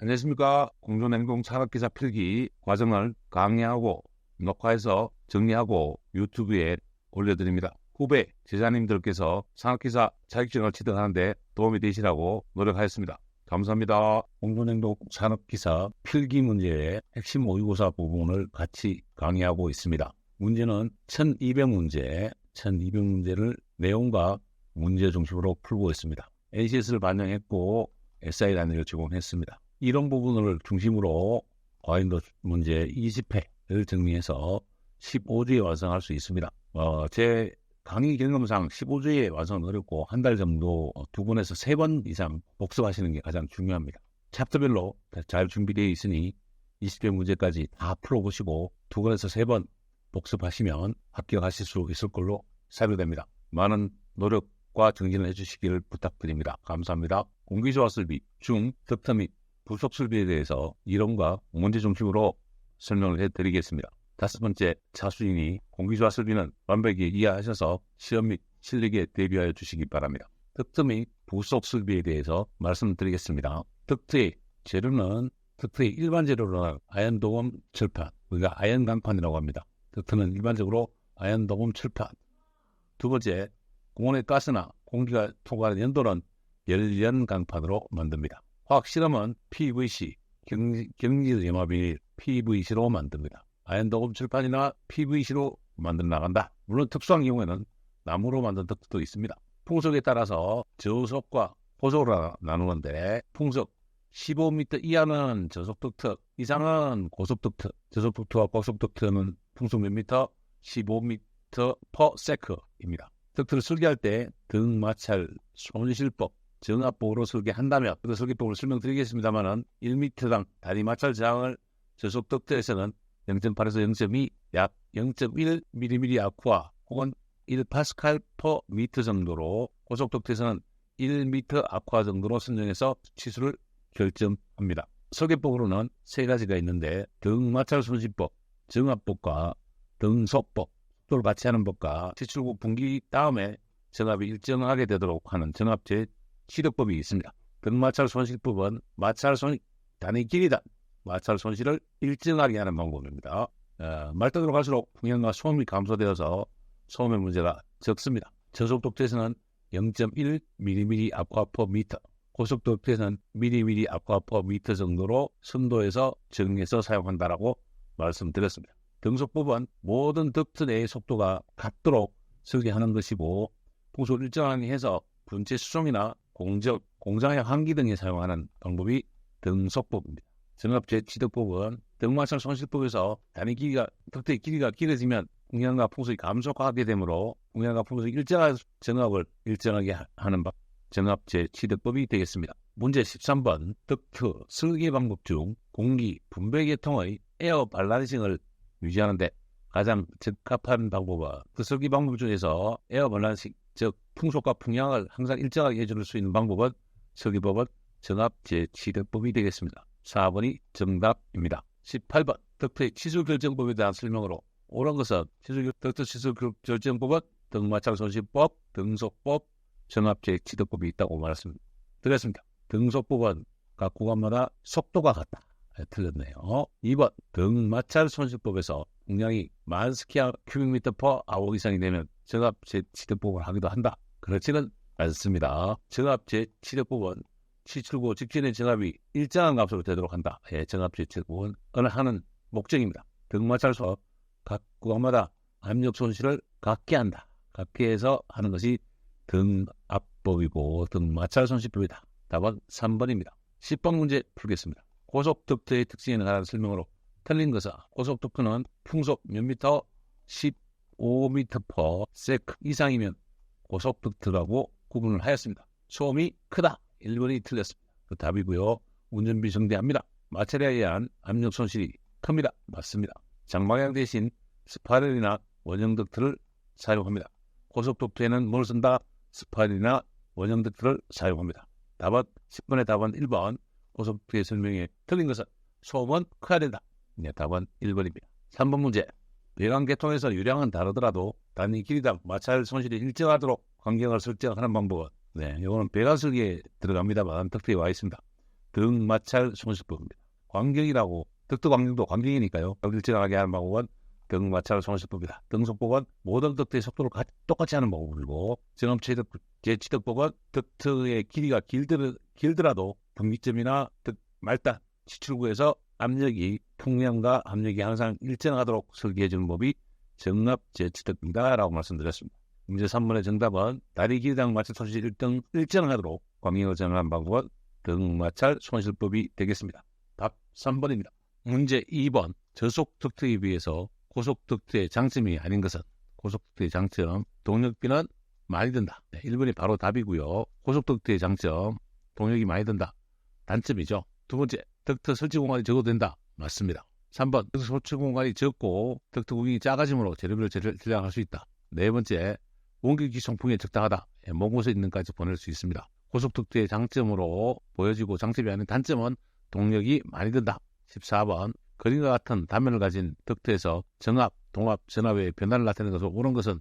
안녕하십니까. 공존행동 산업기사 필기 과정을 강의하고 녹화해서 정리하고 유튜브에 올려드립니다. 후배 제자님들께서 산업기사 자격증을 취득하는데 도움이 되시라고 노력하였습니다. 감사합니다. 공존행동 산업기사 필기 문제의 핵심 모의고사 부분을 같이 강의하고 있습니다. 문제는 1200문제, 1200문제를 내용과 문제 중심으로 풀고 있습니다. ACS를 반영했고 SI 단위를 제공했습니다. 이런 부분을 중심으로 과인도 문제 20회를 정리해서 15주에 완성할 수 있습니다. 제 강의 경험상 15주에 완성은 어렵고 한 달 정도 2번에서 3번 이상 복습하시는 게 가장 중요합니다. 챕터별로 잘 준비되어 있으니 20회 문제까지 다 풀어보시고 2번에서 3번 복습하시면 합격하실 수 있을 걸로 사료됩니다. 많은 노력과 정진을 해주시기를 부탁드립니다. 감사합니다. 공기조화설비 중 덕터 및 부속설비에 대해서 이론과 문제 중심으로 설명을 해드리겠습니다. 5번째, 차수인이 공기조화설비는 완벽히 이해하셔서 시험 및 실력에 대비하여 주시기 바랍니다. 덕터 및 부속설비에 대해서 말씀드리겠습니다. 덕터의 재료는 덕터의 일반 재료로는 아연도금 철판, 우리가 아연 강판이라고 합니다. 덕터는 일반적으로 아연도금 철판. 2번째, 공원의 가스나 공기가 통과하는 연도는 열연 강판으로 만듭니다. 화학실험은 PVC, 경질염화비닐 PVC로 만듭니다. 아연도금 철판이나 PVC로 만들어 나간다. 물론 특수한 경우에는 나무로 만든 덕트도 있습니다. 풍속에 따라서 저속과 고속으로 나누는데 풍속 15m 이하는 저속 덕트, 이상은 고속 덕트. 저속 덕트와 고속 덕트는 풍속 몇 미터? 15m per sec입니다. 덕트를 설계할 때 등 마찰 손실법 정압법으로 설계한다면 그 설계법을 설명드리겠습니다만은 1m당 다리 마찰 저항을 저속 덕트에서는 0.8에서 0.2, 약 0.1mm 아쿠아 혹은 1파스칼 per 미터 정도로 고속 덕트에서는 1m 아쿠아 정도로 선정해서 치수를 결정합니다. 설계법으로는 3가지가 있는데 등 마찰 손실법, 정압법과 등속법, 속도를 같이 하는 법과 지출구 분기 다음에 정압이 일정하게 되도록 하는 정압제 시력법이 있습니다. 등마찰 손실법은 단위 길이다. 마찰 손실을 일정하게 하는 방법입니다. 말단으로 갈수록 풍향과 소음이 감소되어서 소음의 문제가 적습니다. 저속 덕트에서는 0.1mm 아쿠아 퍼 미터, 고속 덕트에서는 mm 아쿠아 퍼 미터 정도로 선도해서 정해서 사용한다라고 말씀드렸습니다. 등속법은 모든 덕트 내의 속도가 같도록 설계하는 것이고 풍속을 일정하게 해서 분체 수송이나 공장의 환기 등에 사용하는 방법이 등속법입니다. 정압제 취득법은 등마찰 손실법에서 단위 길이가 덕트의 길이가 길어지면 풍향과 풍속이 감소하게 되므로 풍향과 풍속이 일정한 정압을 일정하게 하는 정압제 취득법이 되겠습니다. 문제 13번 덕트 설계 방법 중 공기 분배 계통의 에어 밸런싱을 유지하는데 가장 적합한 방법은 그 설계 방법 중에서 에어 밸런싱, 즉 풍속과 풍향을 항상 일정하게 해줄 수 있는 방법은 설계법은 정압제 취득법이 되겠습니다. 4번이 정답입니다. 18번 덕트의 치수 결정법에 대한 설명으로 옳은 것은 덕트 치수 결정법은 등마찰 손실법, 등속법, 정압제 취득법이 있다고 말씀드렸습니다. 등속법은 각 구간마다 속도가 같다. 틀렸네요. 2번 등마찰 손실법에서 풍량이 10,000 큐빅미터 per 아워 이상이 되면 정압제 취득법을 하기도 한다. 그렇지는 않습니다. 정압제 취득법은 치출구 직전의 정압이 일정한 값으로 되도록 한다. 정압제 취득법은 하는 목적입니다. 등마찰서 각 구간마다 압력 손실을 같게 한다. 같게 해서 하는 것이 등압법이고 등마찰 손실법이다. 답은 3번입니다. 10번 문제 풀겠습니다. 고속 덕트의 특징에 관한 설명으로 틀린 것은 고속 덕트는 풍속 몇 미터? 15m per sec 이상이면 고속 덕트라고 구분을 하였습니다. 소음이 크다. 1번이 틀렸습니다. 그 답이고요. 운전비 정대합니다. 마찰에 의한 압력 손실이 큽니다. 맞습니다. 장방향 대신 스파이럴이나 원형 덕트를 사용합니다. 고속 덕트에는 뭘 쓴다? 스파이럴이나 원형 덕트를 사용합니다. 답은 10번의 답은 1번. 고속 덕트의 설명에 틀린 것은 소음은 커야 된다. 네, 답은 1번입니다. 3번 문제. 배관 계통에서 유량은 다르더라도 단위 길이당 마찰 손실이 일정하도록 환경을 설정하는 방법은 이거는 배관 설계에 들어갑니다만 덕트에 와 있습니다. 등마찰 손실법입니다. 광경이라고 득트광경도 광경이니까요. 여기를 지나가게 하는 방법은 등마찰 손실법이다. 등속법은 모든 덕트의 속도를 똑같이 하는 방법이고 제치덕법은 덕트의 길이가 길더라도 분기점이나 말단, 지출구에서 압력이 풍량과 압력이 항상 일정하도록 설계해주는 법이 정압제치덕입니다. 라고 말씀드렸습니다. 문제 3번의 정답은 다리 길이당 마찰 손실이 일정하도록 광경을 정한 방법은 등마찰 손실법이 되겠습니다. 답 3번입니다. 문제 2번 저속 덕트에 비해서 고속 덕트의 장점이 아닌 것은 고속 덕트의 장점 동력비는 많이 든다. 1번이 바로 답이고요. 고속 덕트의 장점 동력이 많이 든다. 단점이죠. 두 번째 덕트 설치 공간이 적어도 된다. 맞습니다. 3번 덕트 설치 공간이 적고 덕트 구멍이 작아지므로 재료비를 절약할 수 있다. 네 번째 원격기 송풍에 적당하다. 먼 곳에 있는 데까지 보낼 수 있습니다. 고속 덕트의 장점으로 보여지고 장점이 아닌 단점은 동력이 많이 든다. 14번 그림과 같은 단면을 가진 덕트에서 정압, 동압, 전압의 변화를 나타내는 것으로 옳은 것은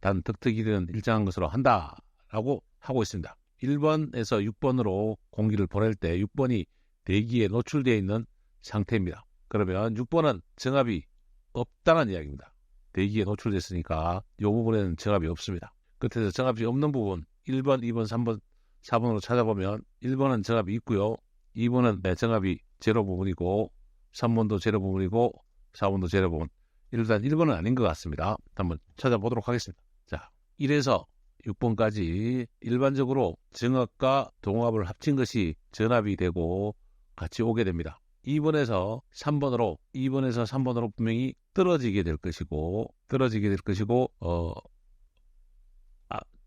단 덕트 길이는 일정한 것으로 한다라고 하고 있습니다. 1번에서 6번으로 공기를 보낼 때 6번이 대기에 노출되어 있는 상태입니다. 그러면 6번은 정압이 없다는 이야기입니다. 대기에 노출됐으니까 이 부분에는 정압이 없습니다. 끝에서 정압이 없는 부분 1번, 2번, 3번, 4번으로 찾아보면 1번은 정압이 있고요. 2번은 정압이 제로 부분이고 3번도 제로 부분이고 4번도 제로 부분. 일단 1번은 아닌 것 같습니다. 한번 찾아보도록 하겠습니다. 자, 1에서 6번까지 일반적으로 정압과 동압을 합친 것이 전압이 되고 같이 오게 됩니다. 2번에서 3번으로 분명히 떨어지게 될 것이고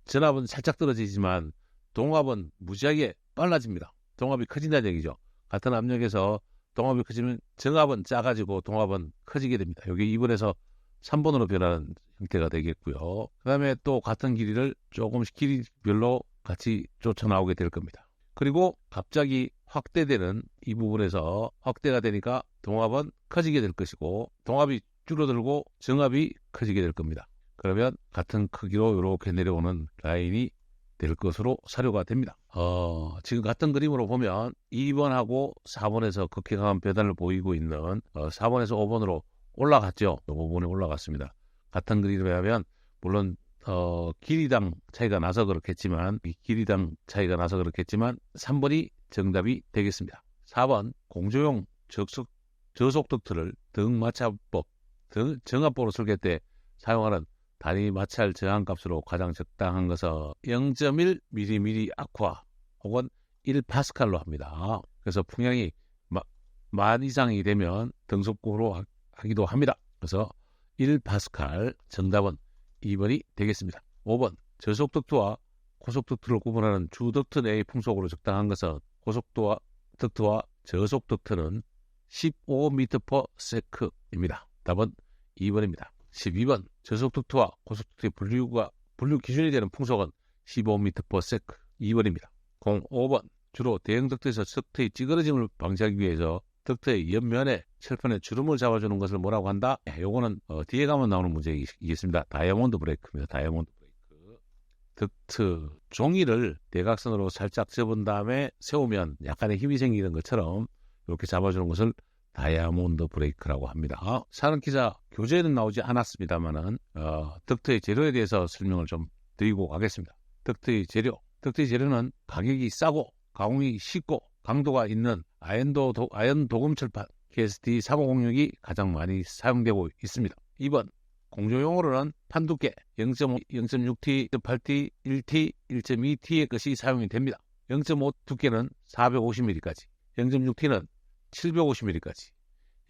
전압은 살짝 떨어지지만 동압은 무지하게 빨라집니다. 동압이 커진다는 얘기죠. 같은 압력에서 동압이 커지면 정압은 작아지고 동압은 커지게 됩니다. 여기 2번에서 3번으로 변하는 형태가 되겠고요. 그 다음에 또 같은 길이를 조금씩 길이별로 같이 쫓아 나오게 될 겁니다. 그리고 갑자기 확대되는 이 부분에서 확대가 되니까 동압은 커지게 될 것이고 동압이 줄어들고 정압이 커지게 될 겁니다. 그러면 같은 크기로 이렇게 내려오는 라인이 될 것으로 사료가 됩니다. 지금 같은 그림으로 보면 2번하고 4번에서 극히 강한 변화를 보이고 있는 4번에서 5번으로 올라갔죠. 5번에 올라갔습니다. 같은 그림으로 하면 물론 길이당 차이가 나서 그렇겠지만 3번이 정답이 되겠습니다. 4번 공조용 저속 덕트를 등마찰법 정압보로 설계 때 사용하는 단위 마찰 저항값으로 가장 적당한 것은 0.1mm 아쿠아 혹은 1파스칼로 합니다. 그래서 풍량이 10,000 이상이 되면 등속구로 하기도 합니다. 그래서 1파스칼 정답은 2번이 되겠습니다. 5번 저속 덕트와 고속 덕트를 구분하는 주 덕트 내의 풍속으로 적당한 것은 고속 덕트와 저속 덕트는 15m/s입니다. 답은 2번입니다. 12번 저속 덕트와 고속 덕트의 분류 기준이 되는 풍속은 15m/s 2번입니다. 5번 주로 대형 덕트에서 덕트의 찌그러짐을 방지하기 위해서 덕트의 옆면에 철판에 주름을 잡아주는 것을 뭐라고 한다? 요거는 뒤에 가면 나오는 문제이겠습니다. 다이아몬드 브레이크입니다. 다이아몬드 브레이크. 덕트 종이를 대각선으로 살짝 접은 다음에 세우면 약간의 힘이 생기는 것처럼 이렇게 잡아주는 것을 다이아몬드 브레이크라고 합니다. 산업기사 교재에는 나오지 않았습니다만은 덕트의 재료에 대해서 설명을 좀 드리고 가겠습니다. 덕트의 재료는 가격이 싸고 가공이 쉽고 강도가 있는 아연 도금 철판 KST 3506이 가장 많이 사용되고 있습니다. 2번 공조용으로는 판 두께 0.6T, 8T, 1T, 1.2T의 것이 사용이 됩니다. 0.5 두께는 450mm까지, 0.6T는 750mm까지,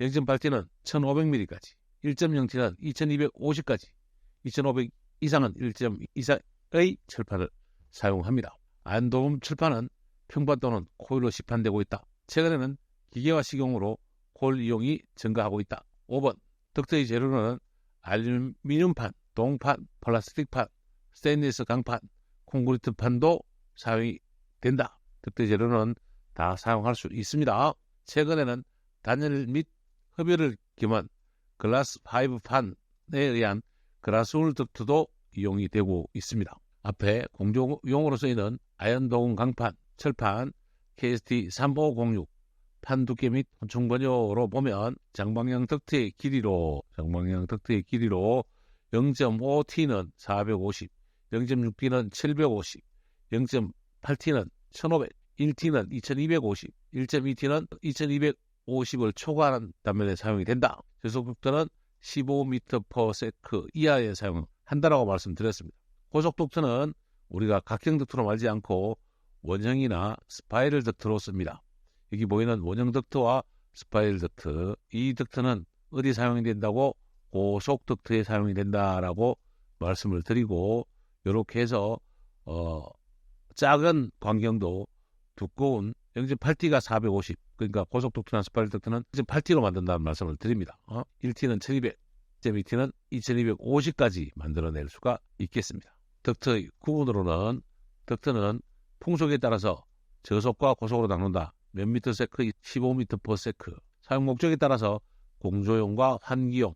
0.8T는 1500mm까지, 1.0T는 2250까지, 2500 이상은 1.2의 철판을 사용합니다. 아연도금 철판은 평판 또는 코일로 시판되고 있다. 최근에는 기계화 식용으로 코일 이용이 증가하고 있다. 5번 덕트의 재료는 알루미늄판, 동판, 플라스틱판, 스테인리스 강판, 콘크리트판도 사용이 된다. 덕트 재료는 다 사용할 수 있습니다. 최근에는 단열 및 흡열을 겸한 글라스 파이브 판에 의한 그라스울 덕트도 이용이 되고 있습니다. 앞에 공조용으로 쓰이는 아연 도금 강판, 철판 KST 3506 판 두께 및 혼충 번호로 보면 장방향 덕트의 길이로 0.5T는 450, 0.6T는 750, 0.8T는 1500, 1T는 2250, 1.2T는 2250을 초과하는 단면에 사용이 된다. 저속독트는 15m/s 이하에 사용한다라고 말씀드렸습니다. 고속독트는 우리가 각형 덕트로 말지 않고 원형이나 스파이럴 덕트로 씁니다. 여기 보이는 원형 덕트와 스파이럴 덕트, 이 덕트는 어디 사용이 된다고? 고속 덕트에 사용이 된다라고 말씀을 드리고, 이렇게 해서 작은 광경도 두꺼운 0.8T가 450, 그러니까 고속 덕트나 스파이럴 덕트는 0.8T로 만든다는 말씀을 드립니다. 1T는 1200, 1.2T는 2250까지 만들어낼 수가 있겠습니다. 덕트의 구분으로는 덕트는 풍속에 따라서 저속과 고속으로 나눈다. 몇 미터 세크, 15m/s. 사용 목적에 따라서 공조용과 환기용,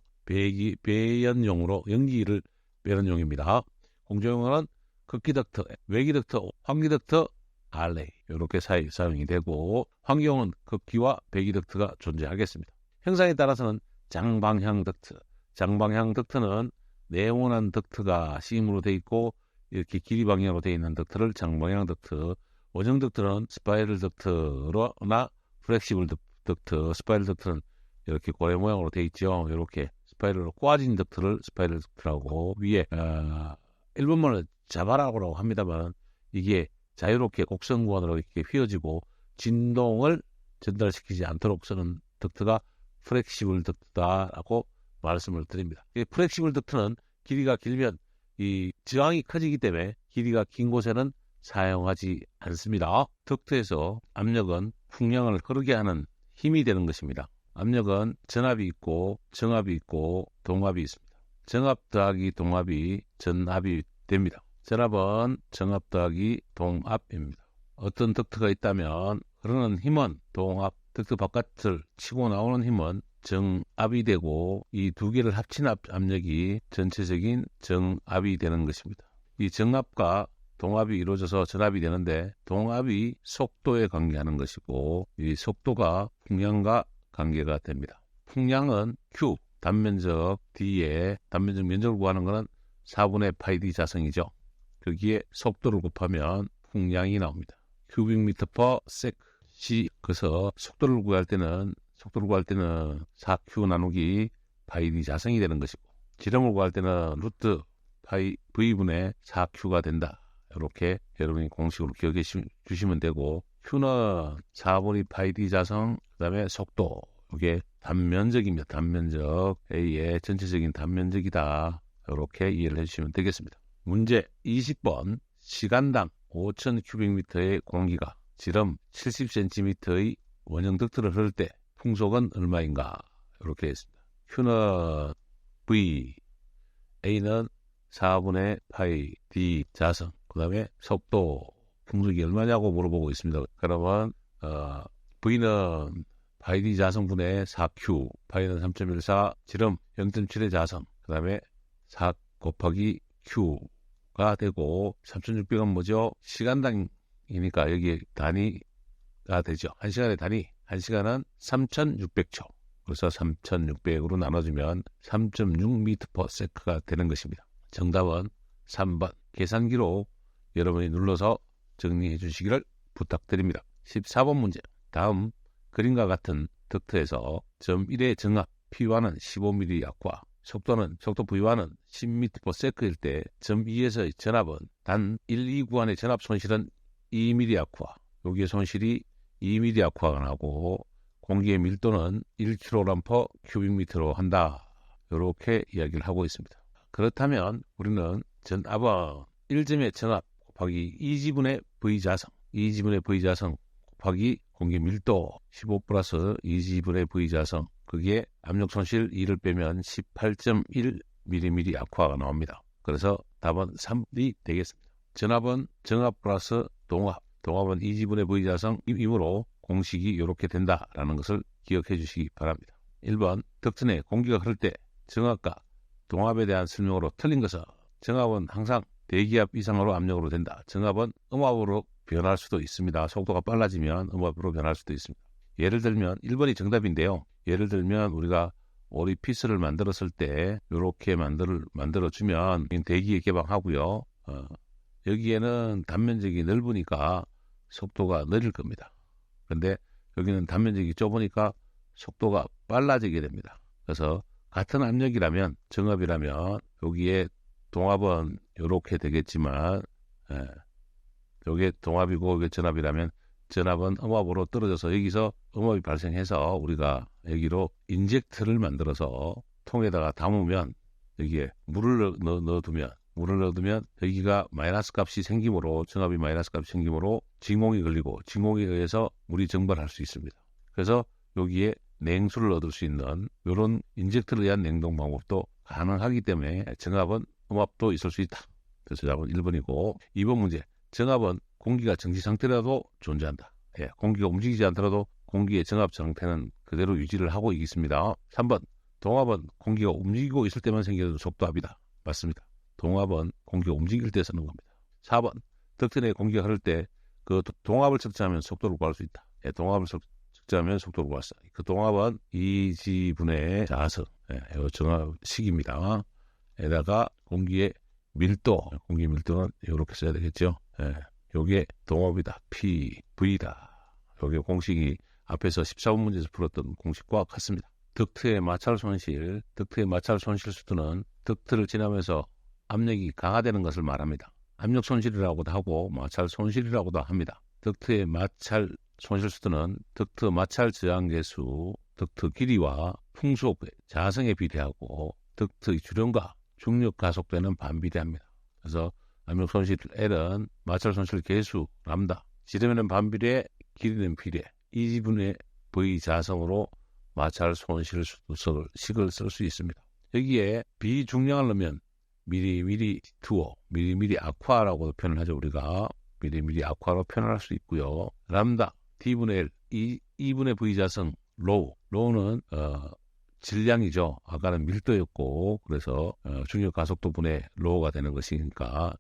배연용으로 연기를 빼는 용입니다. 공조용은 극기 덕트, 외기 덕트, 환기 덕트, RA 이렇게 사용이 되고, 환기용은 극기와 배기 덕트가 존재하겠습니다. 형상에 따라서는 장방향 덕트는 네모난 덕트가 심으로 되어 있고 이렇게 길이 방향으로 되어 있는 덕트를 장방향 덕트, 원형 덕트는 스파이럴 덕트나 플렉시블 덕트, 스파이럴 덕트는 이렇게 고래 모양으로 되어 있죠. 이렇게 스파이럴로 꼬아진 덕트를 스파이럴 덕트라고, 위에 일본말로 자바라고 합니다만 이게 자유롭게 곡선구간으로 이렇게 휘어지고 진동을 전달시키지 않도록 쓰는 덕트가 플렉시블 덕트다라고 말씀을 드립니다. 이 플렉시블 덕트는 길이가 길면 이 저항이 커지기 때문에 길이가 긴 곳에는 사용하지 않습니다. 덕트에서 압력은 풍량을 흐르게 하는 힘이 되는 것입니다. 압력은 전압이 있고 정압이 있고 동압이 있습니다. 정압 더하기 동압이 전압이 됩니다. 전압은 정압 더하기 동압입니다. 어떤 덕트가 있다면 흐르는 힘은 동압, 덕트 바깥을 치고 나오는 힘은 정압이 되고, 이 두 개를 합친 압력이 전체적인 정압이 되는 것입니다. 이 정압과 동압이 이루어져서 전압이 되는데, 동압이 속도에 관계하는 것이고 이 속도가 풍량과 관계가 됩니다. 풍량은 Q, 단면적 D에 단면적 면적을 구하는 것은 4분의 파이 D 자성이죠. 거기에 속도를 곱하면 풍량이 나옵니다. cubic/s. 그래서 속도를 구할 때는 4Q 나누기 파이 D 자성이 되는 것이고, 지름을 구할 때는 루트 파이 V분의 4Q가 된다. 이렇게 여러분이 공식으로 기억해 주시면 되고, Q는 4분의 파이 D 자성, 그 다음에 속도, 이게 단면적입니다. 단면적, A의 전체적인 단면적이다. 이렇게 이해를 해주시면 되겠습니다. 문제 20번, 시간당 5,000큐빅미터의 공기가 지름 70cm의 원형 덕트를 흐를 때 풍속은 얼마인가? 이렇게 했습니다. Q는 V, A는 4분의 파이 D 자성, 그 다음에 속도, 풍속이 얼마냐고 물어보고 있습니다. 그러면 V는 파이 D 자성분의 4Q, 파이는 3.14, 지름 0.7의 자성, 그 다음에 4 곱하기 Q가 되고, 3,600은 뭐죠? 시간당이니까 여기에 단위가 되죠. 1시간의 단위, 1시간은 3,600초. 그래서 3,600으로 나눠주면 3.6m/s가 되는 것입니다. 정답은 3번. 계산기로 여러분이 눌러서 정리해 주시기를 부탁드립니다. 14번 문제. 다음 그림과 같은 덕트에서 점 1의 정압 P1은 15mm 약화, 속도 V1은 10m/s일 때 점 2에서의 전압은 단 1, 2 구간의 전압 손실은 2mm 약화, 여기에 손실이 2mm 약화가 나고 공기의 밀도는 1kg/cubic m 한다. 이렇게 이야기를 하고 있습니다. 그렇다면 우리는 전압은 1점의 전압 곱하기 2지분의 V자성, 2지분의 V자성 곱하기 공기 밀도 15 플러스 2지분의 V자성, 그게 압력 손실 2를 빼면 18.1mm 약화가 나옵니다. 그래서 답은 3이 되겠습니다. 전압은 정압 플러스 동압, 동압은 2지분의 V자성이므로 공식이 이렇게 된다라는 것을 기억해 주시기 바랍니다. 1번, 덕트 내 공기가 흐를 때 정압과 동압에 대한 설명으로 틀린 것은, 정압은 항상 대기압 이상으로 압력으로 된다. 정압은 음압으로 변할 수도 있습니다. 속도가 빨라지면 음압으로 변할 수도 있습니다. 예를 들면 1번이 정답인데요. 예를 들면 우리가 오리피스를 만들었을 때 이렇게 만들어주면 대기에 개방하고요. 여기에는 단면적이 넓으니까 속도가 느릴 겁니다. 근데 여기는 단면적이 좁으니까 속도가 빨라지게 됩니다. 그래서 같은 압력이라면, 정압이라면 여기에 동압은 이렇게 되겠지만, 여기에 동압이고 여기 전압이라면 전압은 음압으로 떨어져서 여기서 음압이 발생해서 우리가 여기로 인젝터를 만들어서 통에다가 담으면 여기에 물을 넣어두면 여기가 마이너스 값이 생기므로, 정압이 마이너스 값이 생기므로 진공이 걸리고 진공에 의해서 물이 증발할 수 있습니다. 그래서 여기에 냉수를 얻을 수 있는 이런 인젝터를 위한 냉동 방법도 가능하기 때문에 정압은 음압도 있을 수 있다. 그래서 답은 1번이고, 2번 문제. 정압은 공기가 정지 상태라도 존재한다. 공기가 움직이지 않더라도 공기의 정압 상태는 그대로 유지를 하고 있습니다. 3번. 동압은 공기가 움직이고 있을 때만 생기는 속도압이다. 맞습니다. 동압은 공기가 움직일 때 쓰는 겁니다. 4번. 덕트 내에 공기가 흐를 때 그 동압을 측정하면 속도를 구할 수 있다. 동압을 측정하면 속도를 구할 수 있다. 그 동압은 Eg분의 자성, 정압식입니다. 에다가 공기의 밀도, 공기 밀도는 이렇게 써야 되겠죠. 요게 동압이다. V다. 요게 공식이 앞에서 14번 문제에서 풀었던 공식과 같습니다. 덕트의 마찰 손실 수준은 덕트를 지나면서 압력이 강화되는 것을 말합니다. 압력 손실이라고도 하고 마찰 손실이라고도 합니다. 덕트의 마찰 손실 수준은 덕트 마찰 저항 계수, 덕트 길이와 풍속 자성에 비례하고 덕트의 주름과 중력 가속도에는 반비례합니다. 그래서 압력 손실 L은 마찰 손실 계수 람다, 지름에는 반비례, 길이는 비례, E분의 V 자성으로 마찰 손실 식을 쓸 수 있습니다. 여기에 비중량을 넣으면 미리미리 투어, 미리미리 아쿠아라고 표현을 하죠. 우리가 미리미리 아쿠아로 표현할 수 있고요. 람다, D분의 L, E분의 V 자성, 로우는 질량이죠. 아까는 밀도였고, 그래서 중력 가속도 분의 로우가 되는 것이니까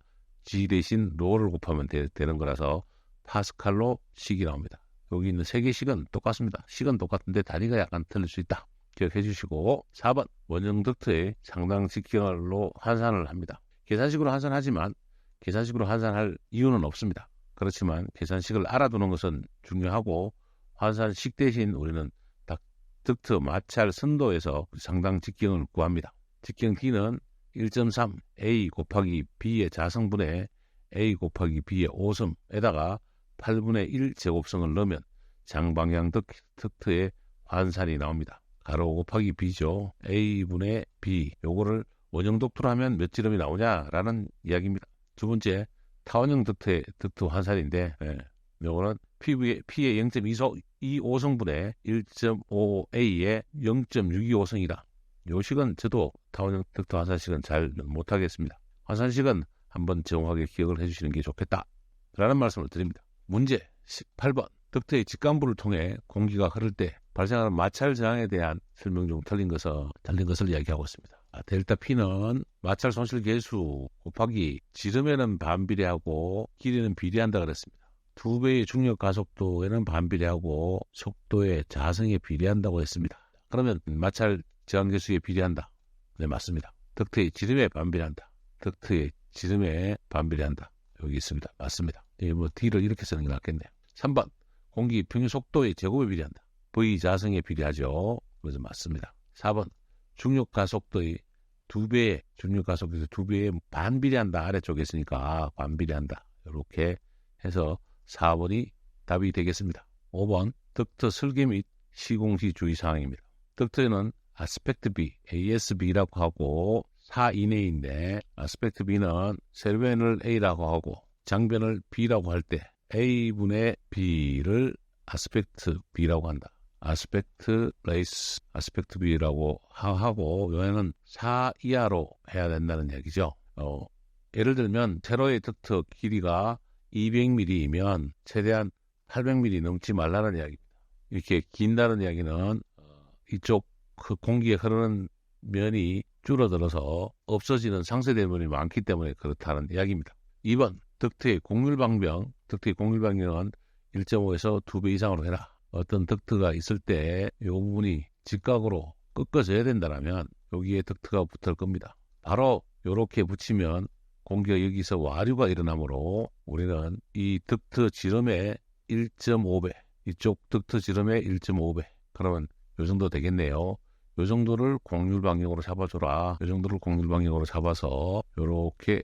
G 대신 로우를 곱하면 되는 거라서 파스칼로 식이 나옵니다. 여기 있는 세 개 식은 똑같습니다. 식은 똑같은데 단위가 약간 틀릴 수 있다. 기억해 주시고, 4번 원형 덕트의 상당 직경으로 환산을 합니다. 계산식으로 환산하지만 계산식으로 환산할 이유는 없습니다. 그렇지만 계산식을 알아두는 것은 중요하고, 환산식 대신 우리는 덕트 마찰 선도에서 상당 직경을 구합니다. 직경 D는 1.3 A 곱하기 B의 자성분의 A 곱하기 B의 5승에다가 8분의 1 제곱성을 넣으면 장방향 덕트의 환산이 나옵니다. 가로 곱하기 B죠. A분의 B. 요거를 원형 덕트로 하면 몇 지름이 나오냐라는 이야기입니다. 두 번째, 타원형 덕트 환산인데, 요거는 P의 0.25성분의 1.5A의 0.625성이다. 요 식은 저도 타원형 덕트 환산식은 잘 못하겠습니다. 환산식은 한번 정확하게 기억을 해주시는 게 좋겠다 라는 말씀을 드립니다. 문제 18번. 덕트의 직간부를 통해 공기가 흐를 때 발생하는 마찰 저항에 대한 설명 중 틀린 것을 이야기하고 있습니다. 델타 P는 마찰 손실 계수 곱하기 지름에는 반비례하고 길이는 비례한다 그랬습니다. 2배의 중력 가속도에는 반비례하고 속도의 자성에 비례한다고 했습니다. 그러면 마찰 저항 계수에 비례한다. 네, 맞습니다. 덕트의 지름에 반비례한다. 덕트의 지름에 반비례한다. 여기 있습니다. 맞습니다. D를 이렇게 쓰는 게 낫겠네요. 3번. 공기 평균 속도의 제곱에 비례한다. V 자성에 비례하죠. 그래서 맞습니다. 4번. 중력 가속도의 2배의 중력 가속도에서 2배에 반비례한다. 아래쪽에 있으니까 반비례한다. 이렇게 해서 4번이 답이 되겠습니다. 5번. 덕트 설계 및 시공시 주의사항입니다. 덕트에는 아스펙트 B, ASB라고 하고 4 이내인데, 아스펙트 B는 세변을 A라고 하고 장변을 B라고 할 때 A분의 B를 아스펙트 B라고 한다. 아스펙트 레이스, 아스펙트 B라고 하고, 여기는 4 이하로 해야 된다는 얘기죠. 예를 들면 세로의 덕트 길이가 200mm이면 최대한 800mm 넘지 말라는 이야기입니다. 이렇게 긴다는 이야기는 이쪽 그 공기에 흐르는 면이 줄어들어서 없어지는 상쇄된 면이 많기 때문에 그렇다는 이야기입니다. 2번. 덕트의 공률방병은 1.5에서 2배 이상으로 해라. 어떤 덕트가 있을 때 이 부분이 직각으로 꺾어져야 된다면 여기에 덕트가 붙을 겁니다. 바로 이렇게 붙이면 공기가 여기서 와류가 일어나므로 우리는 이 덕트 지름의 1.5배, 이쪽 덕트 지름의 1.5배, 그러면 이 정도 되겠네요. 이 정도를 곡률 방향으로 잡아줘라. 이 정도를 곡률 방향으로 잡아서 요렇게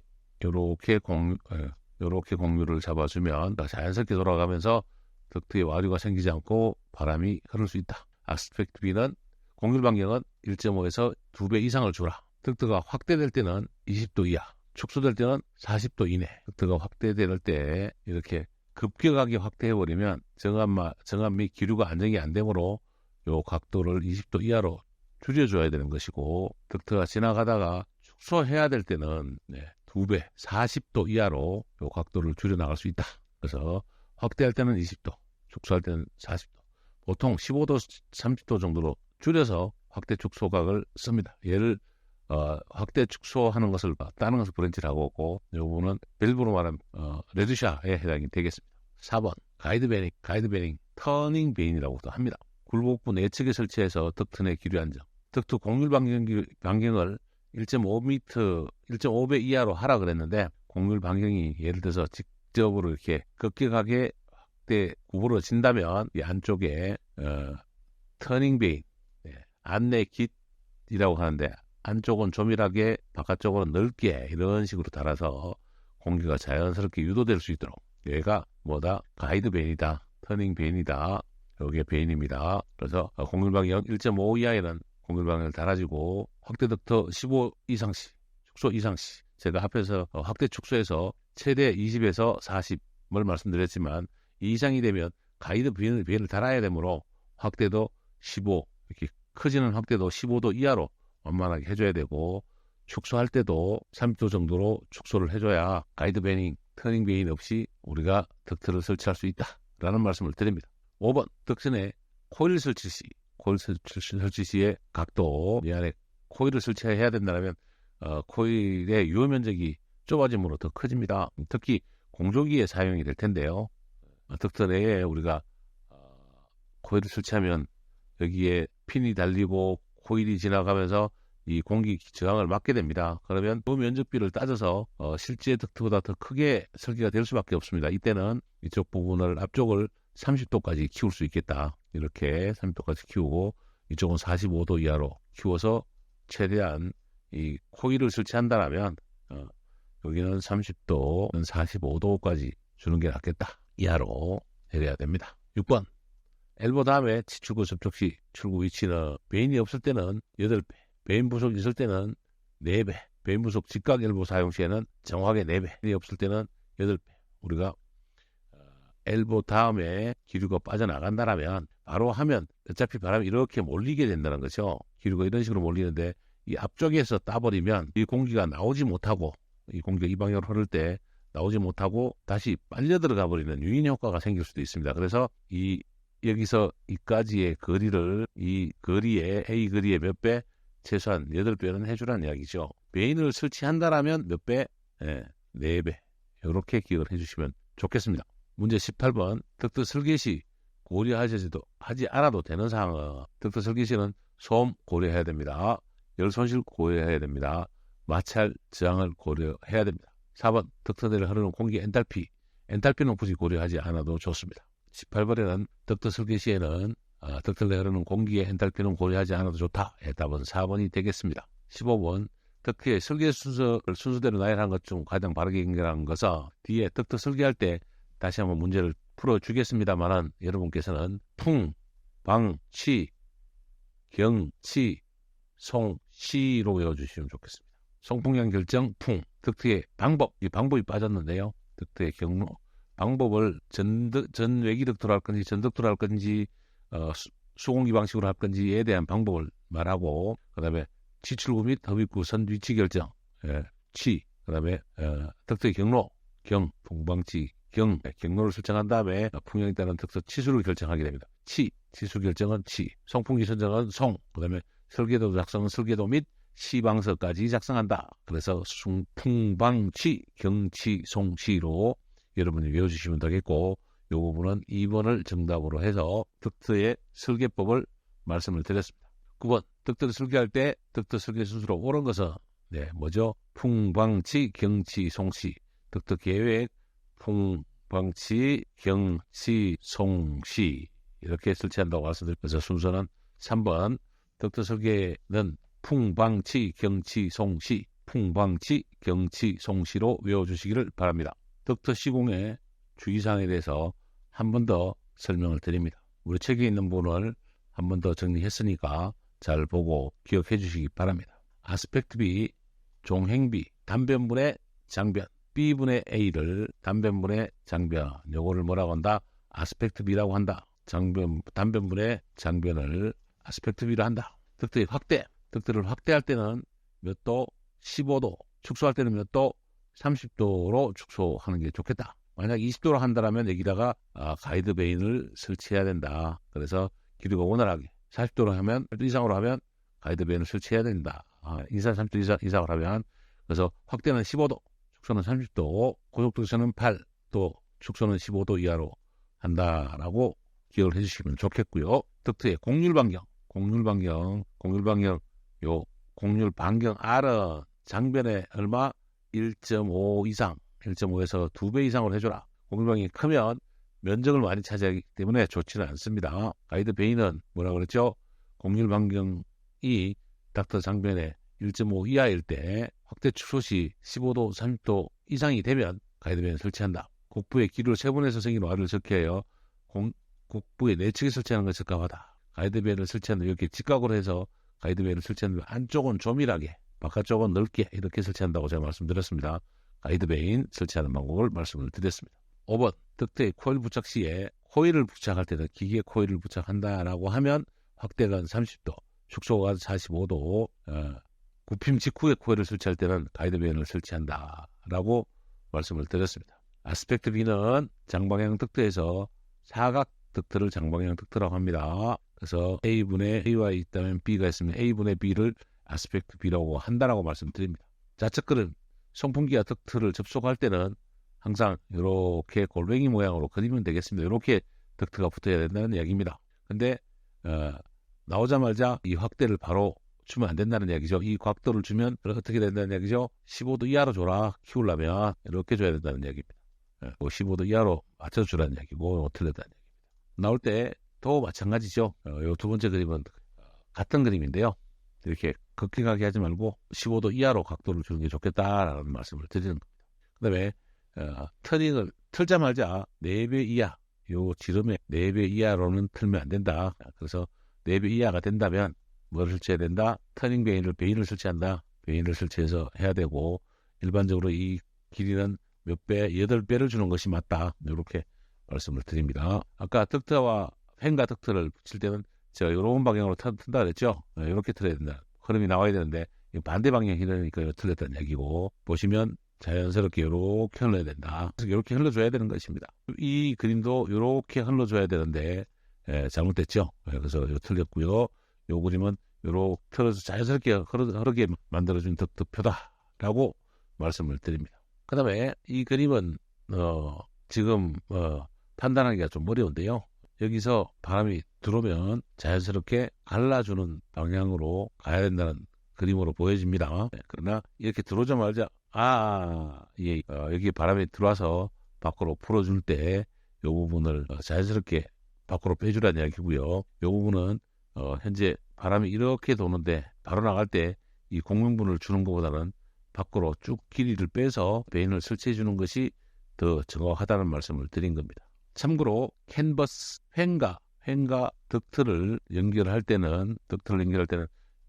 곡률을 잡아주면 자연스럽게 돌아가면서 덕트에 와류가 생기지 않고 바람이 흐를 수 있다. 아스펙트 B는 곡률 방향은 1.5에서 2배 이상을 주라. 덕트가 확대될 때는 20도 이하, 축소될 때는 40도 이내. 덕트가 확대될 때 이렇게 급격하게 확대해버리면 정압 및 기류가 안정이 안 되므로 요 각도를 20도 이하로 줄여줘야 되는 것이고, 덕트가 지나가다가 축소해야 될 때는 2배, 40도 이하로 요 각도를 줄여나갈 수 있다. 그래서 확대할 때는 20도, 축소할 때는 40도, 보통 15도, 30도 정도로 줄여서 확대 축소각을 씁니다. 얘를 확대 축소하는 것을 다른 것을 브랜치를 하고 있고, 이 부분은 밸브로 말하면 레드샤에 해당이 되겠습니다. 4번 가이드 베닝, 터닝 베인이라고도 합니다. 굴곡부 내측에 설치해서 덕트 내 기류 안정, 덕트 곡률 반경을 1.5m, 1.5배 이하로 하라 그랬는데, 곡률 반경이 예를 들어서 직접으로 이렇게 급격하게 확대 구부러진다면 이 안쪽에 터닝 베인, 안내 깃이라고 하는데, 안쪽은 조밀하게 바깥쪽은 넓게 이런 식으로 달아서 공기가 자연스럽게 유도될 수 있도록, 얘가 뭐다? 가이드 베인이다, 터닝 베인이다, 여기에 베인입니다. 그래서 곡률 방향 1.5 이하에는 곡률 방향을 달아주고, 확대 덕트 15 이상시, 축소 이상시, 제가 앞에서 확대 축소에서 최대 20에서 40을 말씀드렸지만, 이 이상이 되면 가이드 베인을 달아야 되므로 확대도 15, 이렇게 커지는 확대도 15도 이하로 완만하게 해줘야 되고, 축소할 때도 30도 정도로 축소를 해줘야 가이드 베닝, 터닝 베인 없이 우리가 덕트를 설치할 수 있다라는 말씀을 드립니다. 5번 덕트 내 코일 설치 시의 각도, 이 안에 코일을 설치해야 된다면 코일의 유효 면적이 좁아짐으로 더 커집니다. 특히 공조기에 사용이 될 텐데요. 덕트 내에 우리가 코일을 설치하면 여기에 핀이 달리고 코일이 지나가면서 이 공기 저항을 막게 됩니다. 그러면 그 면적비를 따져서 실제 덕트보다 더 크게 설계가 될 수밖에 없습니다. 이때는 이쪽 부분을, 앞쪽을 30도까지 키울 수 있겠다. 이렇게 30도까지 키우고, 이쪽은 45도 이하로 키워서 최대한 이 코일을 설치한다면 여기는 30도, 45도까지 주는 게 낫겠다. 이하로 해야 됩니다. 6번 엘보 다음에 치출구 접촉 시 출구 위치는 베인이 없을 때는 8배, 베인 부속이 있을 때는 4배, 베인 부속 직각 엘보 사용 시에는 정확하게 4배, 베인이 없을 때는 8배. 우리가 엘보 다음에 기류가 빠져나간다라면 바로 하면 어차피 바람이 이렇게 몰리게 된다는 거죠. 기류가 이런 식으로 몰리는데, 이 앞쪽에서 따버리면 이 공기가 나오지 못하고, 이 공기가 이 방향으로 흐를 때 나오지 못하고 다시 빨려 들어가 버리는 유인 효과가 생길 수도 있습니다. 그래서 여기서 이까지의 거리를, 이 거리에, A 거리에 몇 배? 최소한 8배는 해주라는 이야기죠. 베인을 설치한다라면 몇 배? 4배. 이렇게 기억을 해주시면 좋겠습니다. 문제 18번 덕트 설계 시 고려하지 않아도 되는 사항은, 덕트 설계 시는 소음 고려해야 됩니다. 열 손실 고려해야 됩니다. 마찰 저항을 고려해야 됩니다. 4번 덕트 내를 흐르는 공기 엔탈피는 굳이 고려하지 않아도 좋습니다. 18번에는 덕트 설계 시에는 덕트 내에 흐르는 공기의 엔탈피는 고려하지 않아도 좋다. 답은 4번이 되겠습니다. 15번 덕트의 설계 순서대로 나열한 것 중 가장 바르게 연결한 것은, 뒤에 덕트 설계할 때 다시 한번 문제를 풀어주겠습니다만, 여러분께서는 풍, 방, 치, 경, 치, 송, 시로 외워주시면 좋겠습니다. 송풍량 결정, 풍, 덕트의 방법, 이 방법이 빠졌는데요. 덕트의 경로, 방법을 전외기 덕트로 할 건지 전덕트로 할 건지 수공기 방식으로 할 건지에 대한 방법을 말하고, 그 다음에 치출구 및 흡입구 선 위치 결정, 치, 그 다음에 덕트의 경로, 경, 풍방치, 경로를 설정한 다음에 풍량에 따른 덕트 치수를 결정하게 됩니다. 치수 결정은 치, 송풍기 선정은 송, 그 다음에 설계도 작성은 설계도 및 시방서까지 작성한다. 그래서 풍방치, 경치, 송치로 여러분이 외워주시면 되겠고, 이 부분은 2번을 정답으로 해서 덕트의 설계법을 말씀을 드렸습니다. 9번, 덕트를 설계할 때 덕트 설계 순서로 옳은 것은 뭐죠? 풍방치, 경치, 송치. 덕트 계획, 풍방치, 경치, 송시 이렇게 설치한다고 말씀드렸죠. 순서는 3번, 덕트 설계는 풍방치, 경치, 송시, 풍방치, 경치, 송시로 외워주시기를 바랍니다. 덕트 시공의 주의사항에 대해서 한 번 더 설명을 드립니다. 우리 책에 있는 부분을 한 번 더 정리했으니까 잘 보고 기억해 주시기 바랍니다. 아스펙트 B, 종행비, 단변분의 장변, B분의 A를 단변분의 장변, 요거를 뭐라고 한다? 아스펙트 B라고 한다. 단변분의 장변을 아스펙트 B로 한다. 덕트의 확대, 덕트를 확대할 때는 몇 도? 15도, 축소할 때는 몇 도? 30도로 축소하는 게 좋겠다. 만약 20도로 한다면 여기다가 가이드 베인을 설치해야 된다. 그래서 길이가 원활하게 40도로 하면 40도 이상으로 하면 가이드 베인을 설치해야 된다. 30도 이상으로 하면 그래서 확대는 15도, 축소는 30도, 고속도로는 8도, 축소는 15도 이하로 한다라고 기억을 해주시면 좋겠고요. 덕트의 공률 반경, 요 공률 반경 R은 장변에 얼마? 1.5 이상, 1.5에서 2배 이상으로 해줘라. 공률반경이 크면 면적을 많이 차지하기 때문에 좋지는 않습니다. 가이드 베이는 뭐라고 그랬죠? 공률반경이 닥터 장변에 1.5 이하일 때 확대 축소 시 15도, 30도 이상이 되면 가이드 베이를 설치한다. 국부의 기류를 세분해서 생긴 R을 적혀요. 국부의 내측에 설치하는 것이 적합하다. 가이드 베이를 설치하는 이렇게 직각으로 해서 가이드 베이를 설치하는 안쪽은 조밀하게, 바깥쪽은 넓게 이렇게 설치한다고 제가 말씀드렸습니다. 가이드 베인 설치하는 방법을 말씀을 드렸습니다. 5번, 덕트의 코일 부착 시에 코일을 부착할 때는 기계 코일을 부착한다라고 하면 확대가 30도, 축소가 45도, 굽힘 직후에 코일을 설치할 때는 가이드 베인을 설치한다라고 말씀을 드렸습니다. 아스펙트 B는 장방향 덕트에서 사각 덕트를 장방향 덕트라고 합니다. 그래서 A분의 A가 있다면 B가 있으면 A분의 B를 아스펙트 B라고 한다라고 말씀드립니다. 좌측 그림, 송풍기와 덕트를 접속할 때는 항상 이렇게 골뱅이 모양으로 그리면 되겠습니다. 이렇게 덕트가 붙어야 된다는 이야기입니다. 근데 나오자마자 이 확대를 바로 주면 안 된다는 이야기죠. 이 각도를 주면 어떻게 된다는 이야기죠? 15도 이하로 줘라. 키우려면 이렇게 줘야 된다는 이야기입니다. 15도 이하로 맞춰주라는 이야기고 틀렸다는 이야기입니다. 나올 때도 마찬가지죠. 이 두 번째 그림은 같은 그림인데요. 이렇게 극행하게 하지 말고 15도 이하로 각도를 주는 게 좋겠다라는 말씀을 드리는 겁니다. 그 다음에 터닝을 틀자마자 4배 이하, 요 지름의 4배 이하로는 틀면 안 된다. 그래서 4배 이하가 된다면 뭘 설치해야 된다? 터닝 베인을 설치한다. 베인을 설치해서 해야 되고 일반적으로 이 길이는 몇 배? 8배를 주는 것이 맞다. 이렇게 말씀을 드립니다. 아까 덕트와 펜과 덕트를 붙일 때는 제가 이런 방향으로 튼다 그랬죠. 이렇게 틀어야 된다. 흐름이 나와야 되는데 반대 방향이 흐르니까 틀렸다는 얘기고 보시면 자연스럽게 이렇게 흘러야 된다. 그래서 이렇게 흘러줘야 되는 것입니다. 이 그림도 이렇게 흘러줘야 되는데 잘못됐죠. 그래서 이거 틀렸고요. 이 그림은 이렇게 틀어서 자연스럽게 흐르게 만들어준 덕트표다라고 말씀을 드립니다. 그 다음에 이 그림은 지금 판단하기가 좀 어려운데요. 여기서 바람이 들어오면 자연스럽게 갈라주는 방향으로 가야 된다는 그림으로 보여집니다. 그러나 이렇게 들어오자마자 여기 바람이 들어와서 밖으로 풀어줄 때 이 부분을 자연스럽게 밖으로 빼주라는 이야기고요. 이 부분은 현재 바람이 이렇게 도는데 바로 나갈 때 이 공명분을 주는 것보다는 밖으로 쭉 길이를 빼서 베인을 설치해 주는 것이 더 정확하다는 말씀을 드린 겁니다. 참고로 캔버스 펜과 덕트를 연결할 때는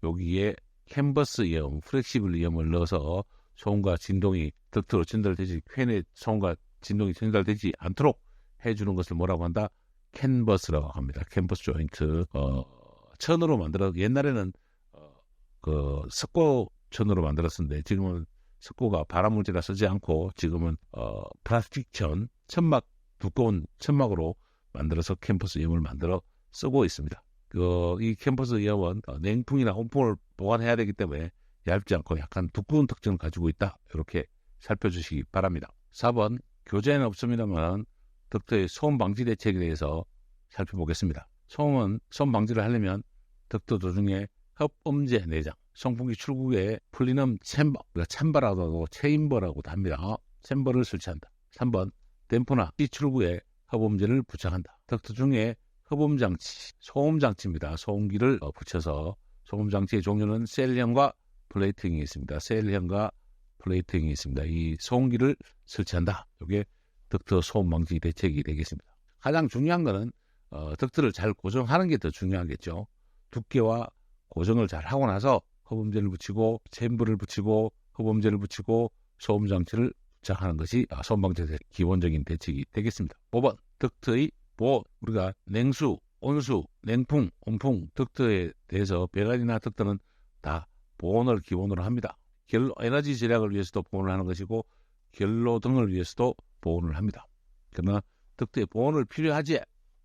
여기에 캔버스 이염, 플렉시블 이염을 넣어서 소음과 진동이 덕트로 전달되지 펜의 소음과 진동이 전달되지 않도록 해주는 것을 뭐라고 한다? 캔버스라고 합니다. 캔버스 조인트. 천으로 만들어 옛날에는 석고 천으로 만들었는데 지금은 석고가 발암물질을 쓰지 않고 지금은 플라스틱 천막 두꺼운 천막으로 만들어서 캠퍼스 이염을 만들어 쓰고 있습니다. 이 캠퍼스 이염은 냉풍이나 온풍을 보관해야 되기 때문에 얇지 않고 약간 두꺼운 특징을 가지고 있다. 이렇게 살펴주시기 바랍니다. 4번 교재는 없습니다만 덕트의 소음 방지 대책에 대해서 살펴보겠습니다. 소음 방지를 하려면 덕트 도중에 흡음재 내장, 송풍기 출구에 플리넘 챔버, 우리가 챔버라고도 체인버라고도 합니다. 챔버를 설치한다. 3번, 댐퍼나 C 출구에 흡음재를 부착한다. 덕트 중에 흡음장치, 소음장치입니다. 소음기를 붙여서 소음장치의 종류는 셀형과 플레이팅이 있습니다. 셀형과 플레이팅이 있습니다. 이 소음기를 설치한다. 이게 덕트 소음 방지 대책이 되겠습니다. 가장 중요한 것은 덕트를 잘 고정하는 게 더 중요하겠죠. 두께와 고정을 잘 하고 나서 흡음재를 붙이고 챔버를 붙이고 흡음재를 붙이고 소음장치를 부착하는 것이 소음방지 기본적인 대책이 되겠습니다. 5번, 덕트의 보온. 우리가 냉수, 온수, 냉풍, 온풍, 덕트에 대해서 배관이나 덕트는 다 보온을 기본으로 합니다. 에너지 절약을 위해서도 보온을 하는 것이고 결로 등을 위해서도 보온을 합니다. 그러나 덕트에 보온을 필요하지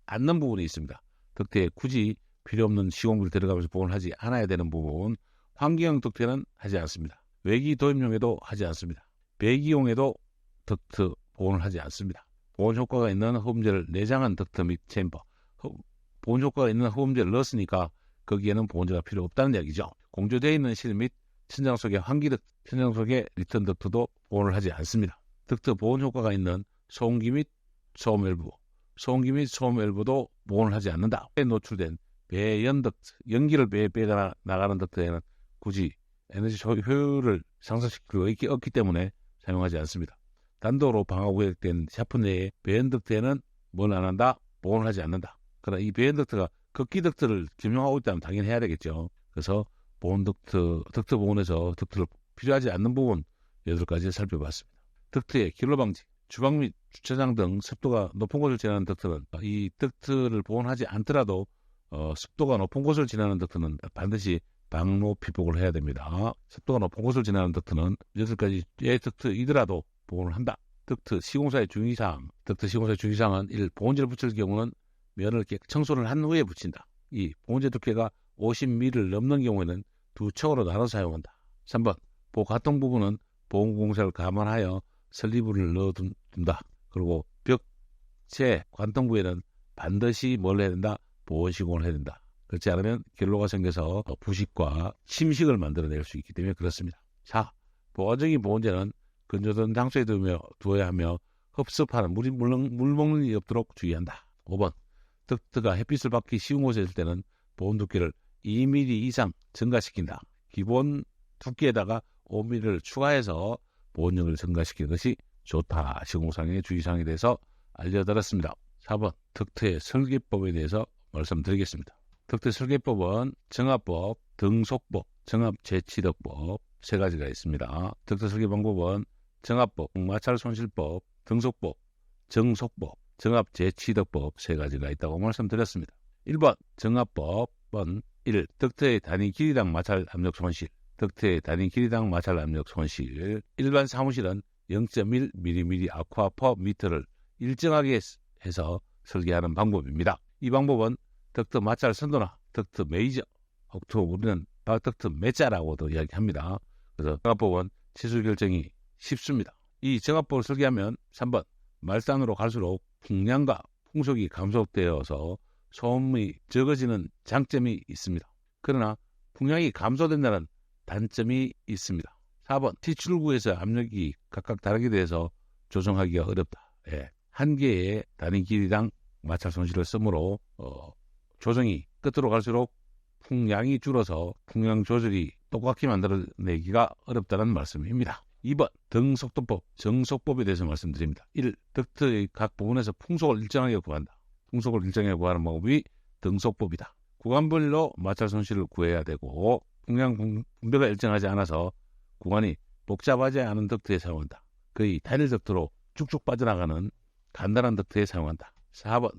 않는 부분이 있습니다. 덕트에 굳이 필요 없는 시공물이 들어가면서 보온을 하지 않아야 되는 부분, 환기형 덕트에는 하지 않습니다. 외기 도입용에도 하지 않습니다. 배기용에도 덕트 보온을 하지 않습니다. 보온 효과가 있는 흡음재를 내장한 덕트 및 챔버, 보온 효과가 있는 흡음재를 넣었으니까 거기에는 보온재가 필요 없다는 이야기죠. 공조되어 있는 실 및 천장 속의 환기 덕트, 천장 속의 리턴 덕트도 보온을 하지 않습니다. 덕트 보온 효과가 있는 소음기 및 소음 엘부도 보온을 하지 않는다. 노출된 배연 덕트, 연기를 빼가 나가는 덕트에는 굳이 에너지 효율을 상승시킬 수 없기 때문에 사용하지 않습니다. 단도로 방하고 구획된 샤프 내의 배연 덕트에는 뭘 안 한다? 보온을 하지 않는다. 그러나 이 배연 덕트가 극기 덕트를 겸용하고 있다면 당연히 해야 되겠죠. 그래서 보온 덕트 보온에서 덕트를 필요하지 않는 부분 8가지 살펴봤습니다. 덕트의 결로 방지, 주방 및 주차장 등 습도가 높은 곳을 지나는 덕트는 이 덕트를 보온하지 않더라도 습도가 높은 곳을 지나는 덕트는 반드시 방로 피복을 해야 됩니다. 습도가 높은 곳을 지나는 덕트는 8가지의 덕트이더라도 보온을 한다. 덕트 시공사의 주의사항. 덕트 시공사의 주의사항은 1. 보온재를 붙일 경우는 면을 청소를 한 후에 붙인다. 2. 보온재 두께가 50mm를 넘는 경우에는 두 척으로 나눠 사용한다. 3번. 보가동 부분은 보온공사를 감안하여 슬리브를 넣어둔다. 그리고 벽체 관통부에는 반드시 뭘 해야 된다? 보온 시공을 해야 된다. 그렇지 않으면 결로가 생겨서 부식과 침식을 만들어낼 수 있기 때문에 그렇습니다. 4. 보관적인 보온재는 건조된 장소에 두어야 하며 흡습하는 물 먹는 일이 없도록 주의한다. 5번. 덕트가 햇빛을 받기 쉬운 곳에 있을 때는 보온 두께를 2mm 이상 증가시킨다. 기본 두께에다가 5mm를 추가해서 보온력을 증가시키는 것이 좋다. 시공상의 주의사항에 대해서 알려드렸습니다. 4번. 덕트의 설계법에 대해서 말씀드리겠습니다. 덕트 설계법은 정압법, 등속법, 정압재치덕법 3가지가 있습니다. 덕트 설계 방법은 정압법, 마찰손실법, 등속법, 정속법, 정압재치덕법 3가지가 있다고 말씀드렸습니다. 1번 정압법은 1. 덕트의 단위 길이당 마찰 압력 손실. 덕트의 단위 길이당 마찰 압력 손실. 일반 사무실은 0.1mm 아쿠아 퍼 미터를 일정하게 해서 설계하는 방법입니다. 이 방법은 덕트 마찰 선도나 덕트 메이저, 우리는 덕트 매자라고도 이야기합니다. 그래서 정압법은 치수 결정이 쉽습니다. 이 정압법을 설계하면 3번 말단으로 갈수록 풍량과 풍속이 감소되어서 소음이 적어지는 장점이 있습니다. 그러나 풍량이 감소된다는 단점이 있습니다. 4번 T출구에서 압력이 각각 다르게 돼서 조정하기가 어렵다. 한 개의 단위 길이당 마찰 손실을 쓰므로 조정이 끝으로 갈수록 풍량이 줄어서 풍량 조절이 똑같이 만들어내기가 어렵다는 말씀입니다. 2번 등속도법, 정속법에 대해서 말씀드립니다. 1. 덕트의 각 부분에서 풍속을 일정하게 구한다. 풍속을 일정하게 구하는 방법이 등속법이다. 구간별로 마찰 손실을 구해야 되고 풍량 분배가 일정하지 않아서 구간이 복잡하지 않은 덕트에 사용한다. 거의 단일 덕트로 쭉쭉 빠져나가는 간단한 덕트에 사용한다. 4번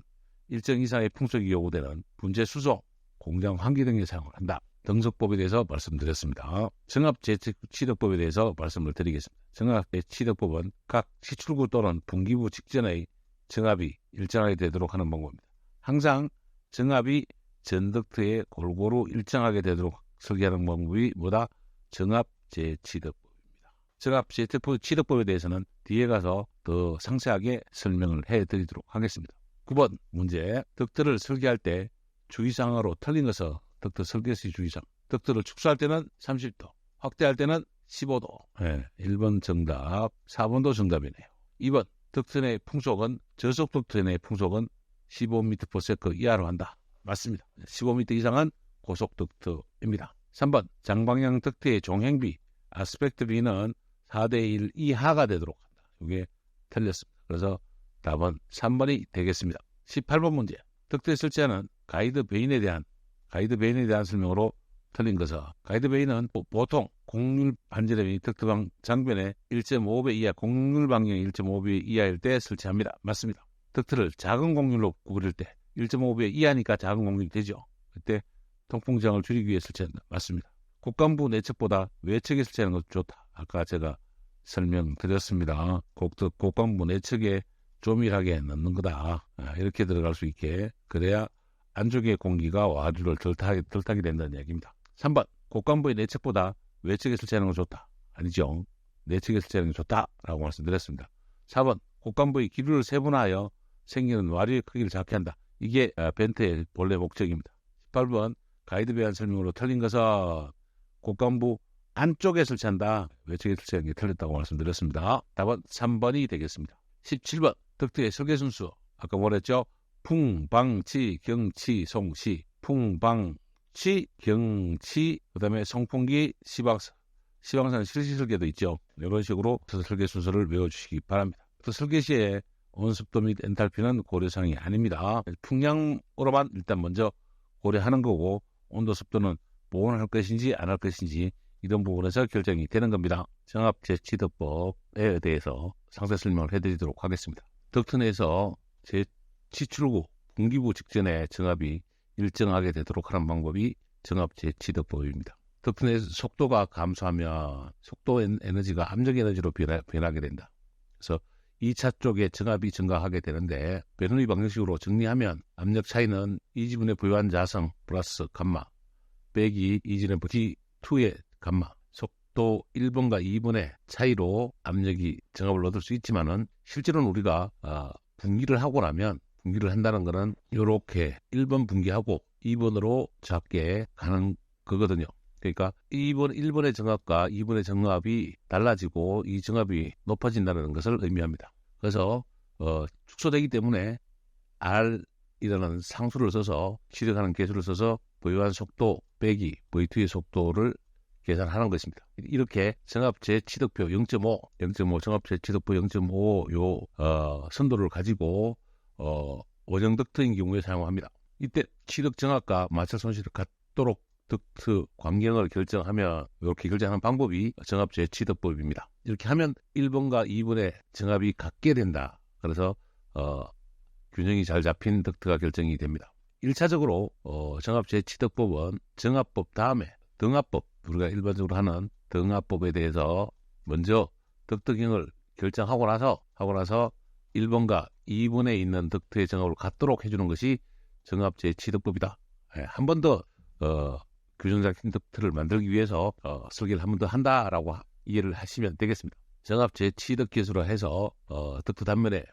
일정 이상의 풍속이 요구되는 분재 수소, 공장 환기 등에 사용을 한다. 등속법에 대해서 말씀드렸습니다. 정압재치덕법에 대해서 말씀을 드리겠습니다. 정압재치덕법은 각 시출구 또는 분기부 직전의 정압이 일정하게 되도록 하는 방법입니다. 항상 정압이 전덕트에 골고루 일정하게 되도록 설계하는 방법이 뭐다? 정압재치덕법입니다. 증합재치득보 취득법에 대해서는 뒤에 가서 더 상세하게 설명을 해드리도록 하겠습니다. 9번 문제. 덕트를 설계할 때 주의사항으로 틀린 것은 덕트 설계 시 주의사항. 덕트를 축소할 때는 30도, 확대할 때는 15도. 1번 정답, 4번도 정답이네요. 2번 덕트 내 풍속은 저속 덕트 내 풍속은 15m/s 이하로 한다. 맞습니다. 15m 이상은 고속 덕트입니다. 3번 장방향 덕트의 종횡비 아스펙트 비는 4:1 이하가 되도록 한다. 이게 틀렸습니다. 그래서 답은 3번이 되겠습니다. 18번 문제. 덕트에 설치하는 가이드 베인에 대한 설명으로 틀린 것은 가이드 베인은 보통 곡률 반지름이 덕트방 장변의 1.5배 이하, 곡률 반경이 1.5배 이하일 때 설치합니다. 맞습니다. 덕트를 작은 곡률로 구부릴 때 1.5배 이하니까 작은 곡률이 되죠. 그때 통풍저항을 줄이기 위해 설치한다. 맞습니다. 곡간부 내측보다 외측에 설치하는 것도 좋다. 아까 제가 설명드렸습니다. 곡간부 내측에 조밀하게 넣는 거다. 이렇게 들어갈 수 있게, 그래야 안쪽의 공기가 와류를 덜 타게 된다는 얘기입니다. 3번 곡간부의 내측보다 외측에 설치하는 건 좋다. 아니죠. 내측에 설치하는 게 좋다라고 말씀드렸습니다. 4번 곡간부의 기류를 세분화하여 생기는 와류의 크기를 작게 한다. 이게 벤트의 본래 목적입니다. 18번 가이드 베인 설명으로 틀린 것은 곡간부 안쪽에 설치한다. 외측에 설치하는 게 틀렸다고 말씀드렸습니다. 답은 3번이 되겠습니다. 17번 덕트의 설계 순수. 아까 뭐랬죠? 풍방치, 경치, 송시. 풍방치, 경치, 그 다음에 송풍기, 시방산 실시 설계도 있죠. 이런 식으로 설계 순서를 외워주시기 바랍니다. 또 설계 시에 온습도 및 엔탈피는 고려사항이 아닙니다. 풍량으로만 일단 먼저 고려하는 거고, 온도 습도는 보온할 것인지 안 할 것인지 이런 부분에서 결정이 되는 겁니다. 정합재취득법에 대해서 상세 설명을 해드리도록 하겠습니다. 덕트 내에서 재취출구 분기부 직전에 정합이 일정하게 되도록 하는 방법이 정합재취득법입니다. 덕트 내 속도가 감소하면 속도 에너지가 압력 에너지로 변하게 된다. 그래서 2차 쪽에 정합이 증가하게 되는데, 베르누이 방정식으로 정리하면 압력 차이는 이 지분에 부여한 자성 플러스 감마 빼기 이 지분에 D2의 감마, 속도 1번과 2번의 차이로 압력이 정합을 얻을 수 있지만은, 실제로는 우리가 분기를 하고 나면, 분기를 한다는 것은 이렇게 1번 분기하고 2번으로 작게 가는 거거든요. 그러니까 1번의 정합과 2번의 정합이 달라지고 이 정합이 높아진다는 것을 의미합니다. 그래서 축소되기 때문에 R이라는 상수를 써서, 취득하는 개수를 써서 부여한 속도 빼기 V2의 속도를 계산하는 것입니다. 이렇게 정합재취득표 0.5 정합재취득표 0.5 요 선도를 가지고 원형 덕트인 경우에 사용합니다. 이때 취득 정합과 마찰 손실을 갖도록 덕트 광경을 결정하면, 이렇게 결정하는 방법이 정합재취득법입니다. 이렇게 하면 1번과 2번의 정합이 같게 된다. 그래서 균형이 잘 잡힌 덕트가 결정이 됩니다. 1차적으로 정합재취득법은 정합법 다음에 등합법, 우리가 일반적으로 하는 등합법에 대해서 먼저 덕트경을 결정하고 나서 1번과 2번에 있는 덕트의 정합을 갖도록 해주는 것이 정합재취득법이다. 한 번 더 규정 잡힌 덕트를 만들기 위해서 설계를 한 번 더 한다라고 이해를 하시면 되겠습니다. 정합재취득 기술을 해서 덕트 단면의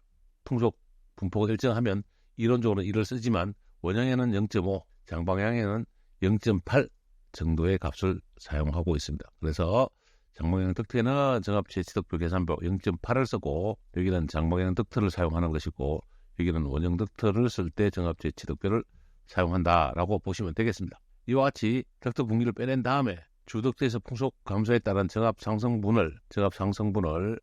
풍속 분포가 일정하면 이론적으로는 1을 쓰지만, 원형에는 0.5, 장방향에는 0.8 정도의 값을 사용하고 있습니다. 그래서 장방향 덕트에는 정합재취득표 계산법 0.8을 쓰고, 여기는 장방향 덕트를 사용하는 것이고, 여기는 원형 덕트를 쓸 때 정합재취득표를 사용한다라고 보시면 되겠습니다. 이와 같이 덕트 분기를 빼낸 다음에 주덕트에서 풍속 감소에 따른 정합 상승분을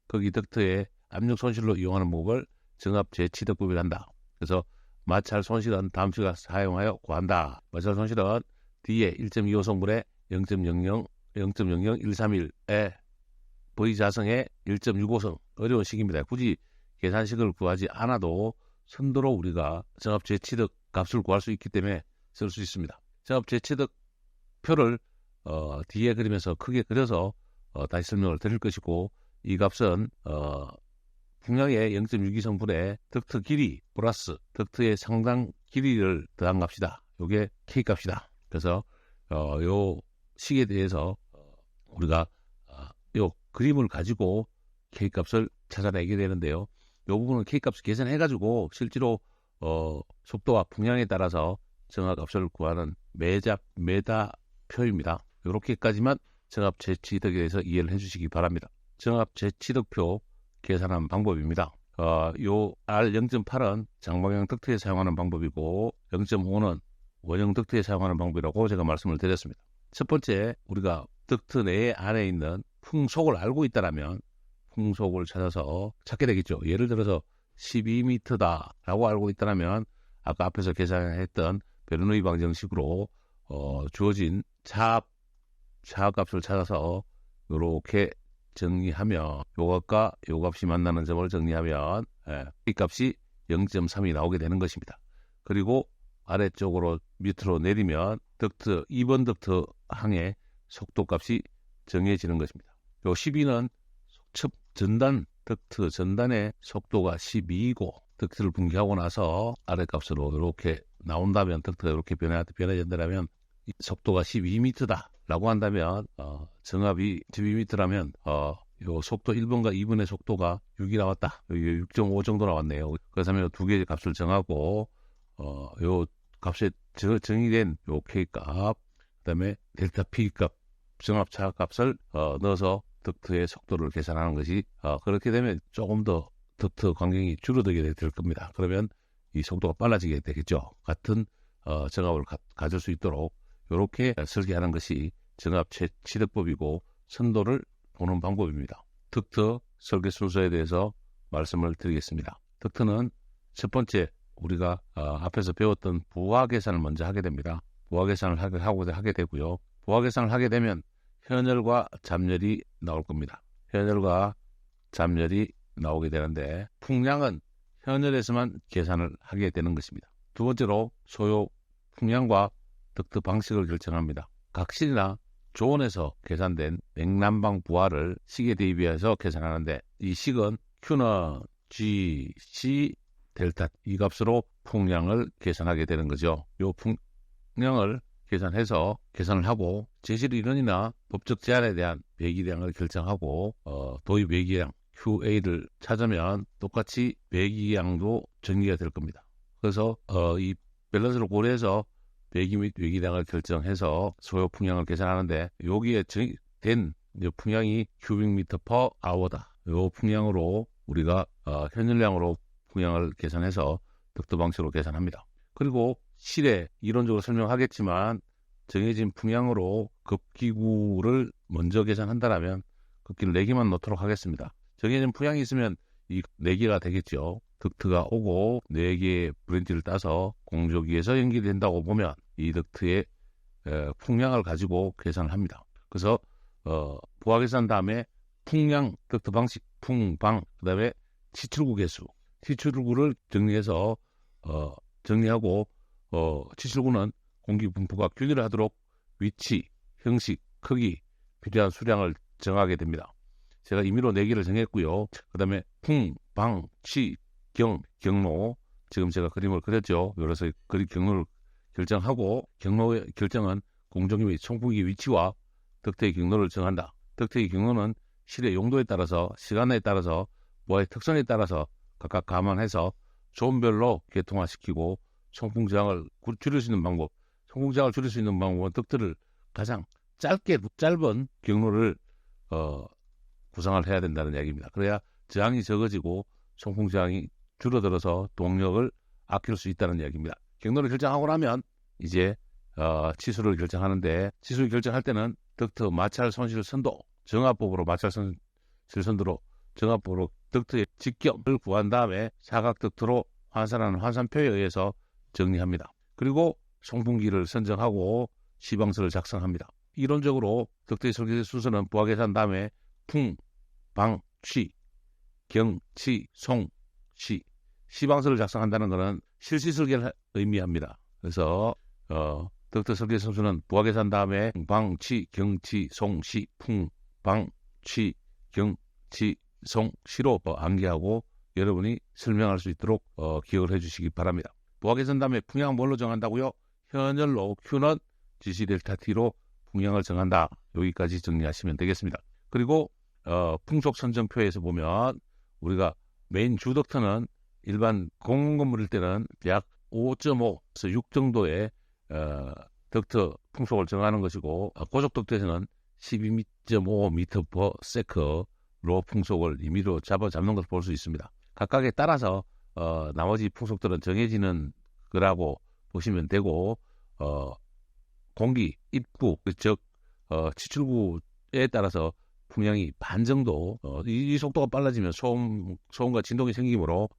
거기 덕트의 압력 손실로 이용하는 방법을 정합재취득법이라 한다. 그래서 마찰 손실은 다음 시각 사용하여 구한다. 마찰 손실은 D의 1.25성분의 0.00131의 V자성의 1.65성, 어려운 식입니다. 굳이 계산식을 구하지 않아도 선도로 우리가 정합재취득 값을 구할 수 있기 때문에 쓸 수 있습니다. 정합재취득 표를 뒤에 그리면서 크게 그려서 다시 설명을 드릴 것이고, 이 값은 풍량의 0.62성분의 덕트 길이 플러스 덕트의 상당 길이를 더한 값이다. 이게 K 값이다. 그래서 요 식에 대해서 우리가 요 그림을 가지고 K값을 찾아내게 되는데요. 이 부분은 K값을 계산해가지고 실제로 속도와 풍량에 따라서 정합값을 구하는 메다표입니다. 이렇게까지만 정합 재취득에 대해서 이해를 해주시기 바랍니다. 정합 재취득표 계산하는 방법입니다. 요 R0.8은 장방향 덕트에 사용하는 방법이고 0.5는 원형 덕트에 사용하는 방법이라고 제가 말씀을 드렸습니다. 첫 번째, 우리가 덕트 내 안에 있는 풍속을 알고 있다면 풍속을 찾아서 찾게 되겠죠. 예를 들어서 12m다 라고 알고 있다면 아까 앞에서 계산했던 베르누이 방정식으로 주어진 차값을 찾아서 이렇게 정리하면 요 값과 요 값이 만나는 점을 정리하면 이 값이 0.3이 나오게 되는 것입니다. 그리고 아래쪽으로 밑으로 내리면 덕트 2번 덕트 항의 속도값이 정해지는 것입니다. 요 12는 전단 덕트 전단의 속도가 12이고 덕트를 분기하고 나서 아래값으로 이렇게 나온다면 덕트가 이렇게 변해진다면 속도가 12m다 라고 한다면 정합이 12m라면 요 속도 1번과 2번의 속도가 6이 나왔다. 6.5 정도 나왔네요. 그렇다면 두 개의 값을 정하고 요 값에 정의된 요 K값, 그다음에 델타 P값, 정합차 값을 넣어서 덕트의 속도를 계산하는 것이 그렇게 되면 조금 더 덕트 간격이 줄어들게 될 겁니다. 그러면 이 속도가 빨라지게 되겠죠. 같은 정합을 가질 수 있도록 이렇게 설계하는 것이 정합 취득법이고 선도를 보는 방법입니다. 덕트 설계 순서에 대해서 말씀을 드리겠습니다. 덕트는 첫 번째 우리가 앞에서 배웠던 부하 계산을 먼저 하게 됩니다. 부하 계산을 하게 되고요. 부하 계산을 하게 되면 현열과 잡열이 나올 겁니다. 현열과 잡열이 나오게 되는데 풍량은 현열에서만 계산을 하게 되는 것입니다. 두 번째로 소요 풍량과 덕트 방식을 결정합니다. 각실이나 조원에서 계산된 냉난방 부하를 식에 대비해서 계산하는데 이 식은 Q는 G, C, 델타 이 값으로 풍량을 계산하게 되는 거죠. 이 풍량을 계산을 하고 제실 이론이나 법적 제한에 대한 배기량을 결정하고 도입 배기량 QA를 찾으면 똑같이 배기량도 정리가 될 겁니다. 그래서 이 밸런스를 고려해서 배기 및 배기량을 결정해서 소요 풍량을 계산하는데 여기에 정의된 풍량이 큐빅미터 퍼 아워다. 이 풍량으로 우리가 현열량으로 풍량을 계산해서 덕트 방식으로 계산합니다. 그리고 실에 이론적으로 설명하겠지만 정해진 풍량으로 급기구를 먼저 계산한다면 급기를 4개만 넣도록 하겠습니다. 정해진 풍량이 있으면 이 4개가 되겠죠. 덕트가 오고 4개의 브랜치를 따서 공조기에서 연결된다고 보면 이 덕트의 풍량을 가지고 계산을 합니다. 그래서 부하 계산 다음에 풍량 덕트 방식 풍방 그 다음에 치출구 개수 치출구를 정리하고 치출구는 공기 분포가 균일하도록 위치, 형식, 크기, 필요한 수량을 정하게 됩니다. 제가 임의로 4개를 정했고요. 그 다음에 풍, 방, 치, 경로 지금 제가 그림을 그렸죠. 그래서 경로를 결정하고 경로의 결정은 공정위 및 총풍기 위치와 덕트의 경로를 정한다. 덕트의 경로는 실의 용도에 따라서 시간에 따라서 부하의 특성에 따라서 각각 감안해서 존별로 계통화시키고 총풍저항을 줄일 수 있는 방법 총풍저항을 줄일 수 있는 방법은 덕트를 가장 짧은 경로를 구상을 해야 된다는 이야기입니다. 그래야 저항이 적어지고 총풍저항이 줄어들어서 동력을 아낄 수 있다는 이야기입니다. 경로를 결정하고 나면 이제 치수를 결정하는데 치수를 결정할 때는 덕트 마찰 손실 선도 정합법으로 마찰 손실 선도로 정합법으로 덕트의 직경을 구한 다음에 사각 덕트로 환산하는 환산표에 의해서 정리합니다. 그리고 송풍기를 선정하고 시방서를 작성합니다. 이론적으로 덕트의 설계 순서는 부하 계산 다음에 풍, 방, 취, 경, 치, 송, 시 시방서를 작성한다는 것은 실시 설계를 의미합니다. 그래서 덕트 설계 순서는 부하 계산 다음에 방, 치, 경, 치, 송, 시, 풍, 방, 취, 경, 치, 송, 시로 암기하고 여러분이 설명할 수 있도록 기억을 해주시기 바랍니다. 부하 계산 다음에 풍량 뭘로 정한다고요? 현열로 Q는 GC 델타 T로 풍량을 정한다. 여기까지 정리하시면 되겠습니다. 그리고 풍속 선정표에서 보면 우리가 메인 주덕트는 일반 공건물일 때는 약 5.5에서 6 정도의 덕트 풍속을 정하는 것이고 고속덕트에서는 12.5m/s로 풍속을 임의로 잡는 것을 볼 수 있습니다. 각각에 따라서 나머지 풍속들은 정해지는 거라고 보시면 되고 공기 입구 즉 치출구에 따라서 풍량이 반 정도 이 속도가 빨라지면 소음과 진동이 생기므로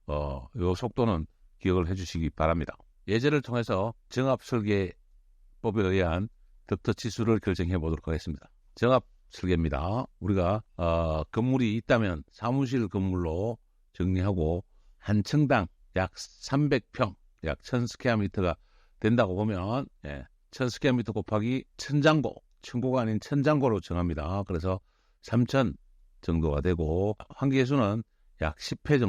이 속도는 기억을 해주시기 바랍니다. 예제를 통해서 정압 설계법에 의한 덕트 치수를 결정해 보도록 하겠습니다. 정압 설계입니다. 우리가 건물이 있다면 사무실 건물로 정리하고 한 층당 약 300평, 약 1000스퀘어미터가 된다고 보면 1000스퀘어미터 곱하기 천장고, 층고가 아닌 천장고로 정합니다. 그래서 3000 정도가 되고 환기계수는 약 10회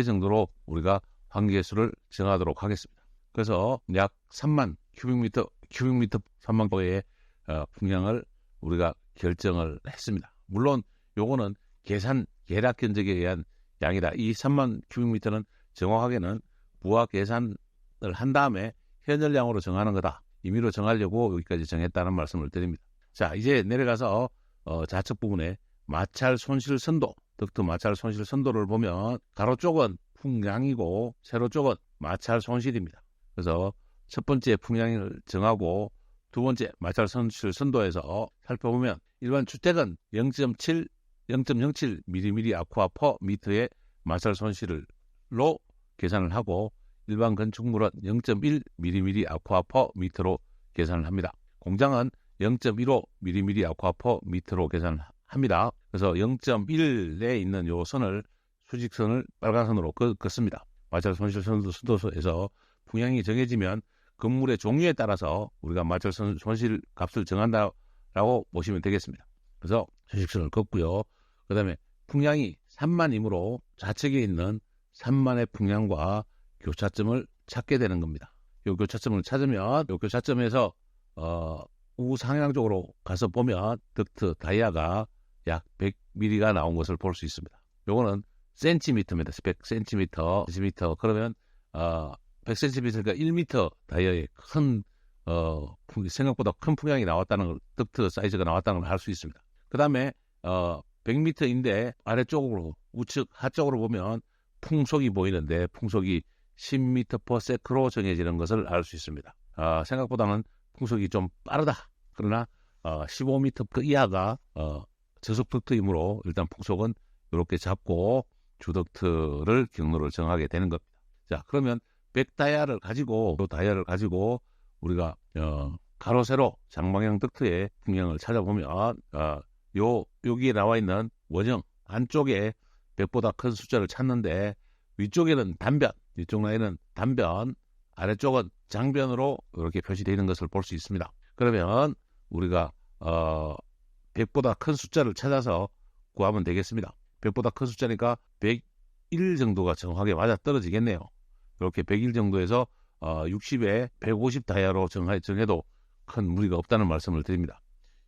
정도로 우리가 환기계수를 정하도록 하겠습니다. 그래서 약 3만 큐빅미터 3만 도의 풍량을 우리가 결정을 했습니다. 물론 요거는 계략 견적에 의한 양이다. 이 3만 큐빅미터는 정확하게는 부하 계산을 한 다음에 현열량으로 정하는 거다. 임의로 정하려고 여기까지 정했다는 말씀을 드립니다. 자, 이제 내려가서 좌측 부분에 마찰 손실 선도, 덕트 마찰 손실 선도를 보면 가로 쪽은 풍량이고 세로 쪽은 마찰 손실입니다. 그래서 첫 번째 풍량을 정하고 두 번째 마찰 손실 선도에서 살펴보면 일반 주택은 0.07 아쿠아 퍼 미터의 마찰 손실로 계산을 하고 일반 건축물은 0.1 아쿠아 퍼 미터로 계산을 합니다. 공장은 0.15 아쿠아 퍼 미터로 계산을 합니다. 그래서 0.1에 있는 요 선을 수직선을 빨간선으로 긋습니다. 마찰 손실 선도에서 풍량이 정해지면 건물의 종류에 따라서 우리가 마찰 손실 값을 정한다라고 보시면 되겠습니다. 그래서 수직선을 긋고요. 그 다음에 풍량이 3만이므로 좌측에 있는 3만의 풍량과 교차점을 찾게 되는 겁니다. 이 교차점을 찾으면 이 교차점에서 우상향적으로 가서 보면 덕트 다이아가 약 100mm가 나온 것을 볼 수 있습니다. 요거는 센티미터입니다. 100cm. 그러면 100cm니까 1m 다이아의 생각보다 큰 풍량이 나왔다는 걸, 덕트 사이즈가 나왔다는 걸 알 수 있습니다. 그 다음에 100m인데 아래쪽으로 우측 하쪽으로 보면 풍속이 보이는데 풍속이 10m/s로 정해지는 것을 알 수 있습니다. 생각보다는 풍속이 좀 빠르다. 그러나 15m 이하가 저속 덕트이므로 일단 풍속은 이렇게 잡고 주덕트를 경로를 정하게 되는 겁니다. 자, 그러면 100다이아를 가지고 우리가 가로 세로 장방향 덕트의 풍량을 찾아보면 여기에 나와 있는 원형 안쪽에 100보다 큰 숫자를 찾는데 위쪽에는 단변, 위쪽 라인은 단변, 아래쪽은 장변으로 이렇게 표시되어 있는 것을 볼 수 있습니다. 그러면 우리가 100보다 큰 숫자를 찾아서 구하면 되겠습니다. 100보다 큰 숫자니까 101 정도가 정확하게 맞아 떨어지겠네요. 이렇게 101 정도에서 60에 150 다이아로 정해도 큰 무리가 없다는 말씀을 드립니다.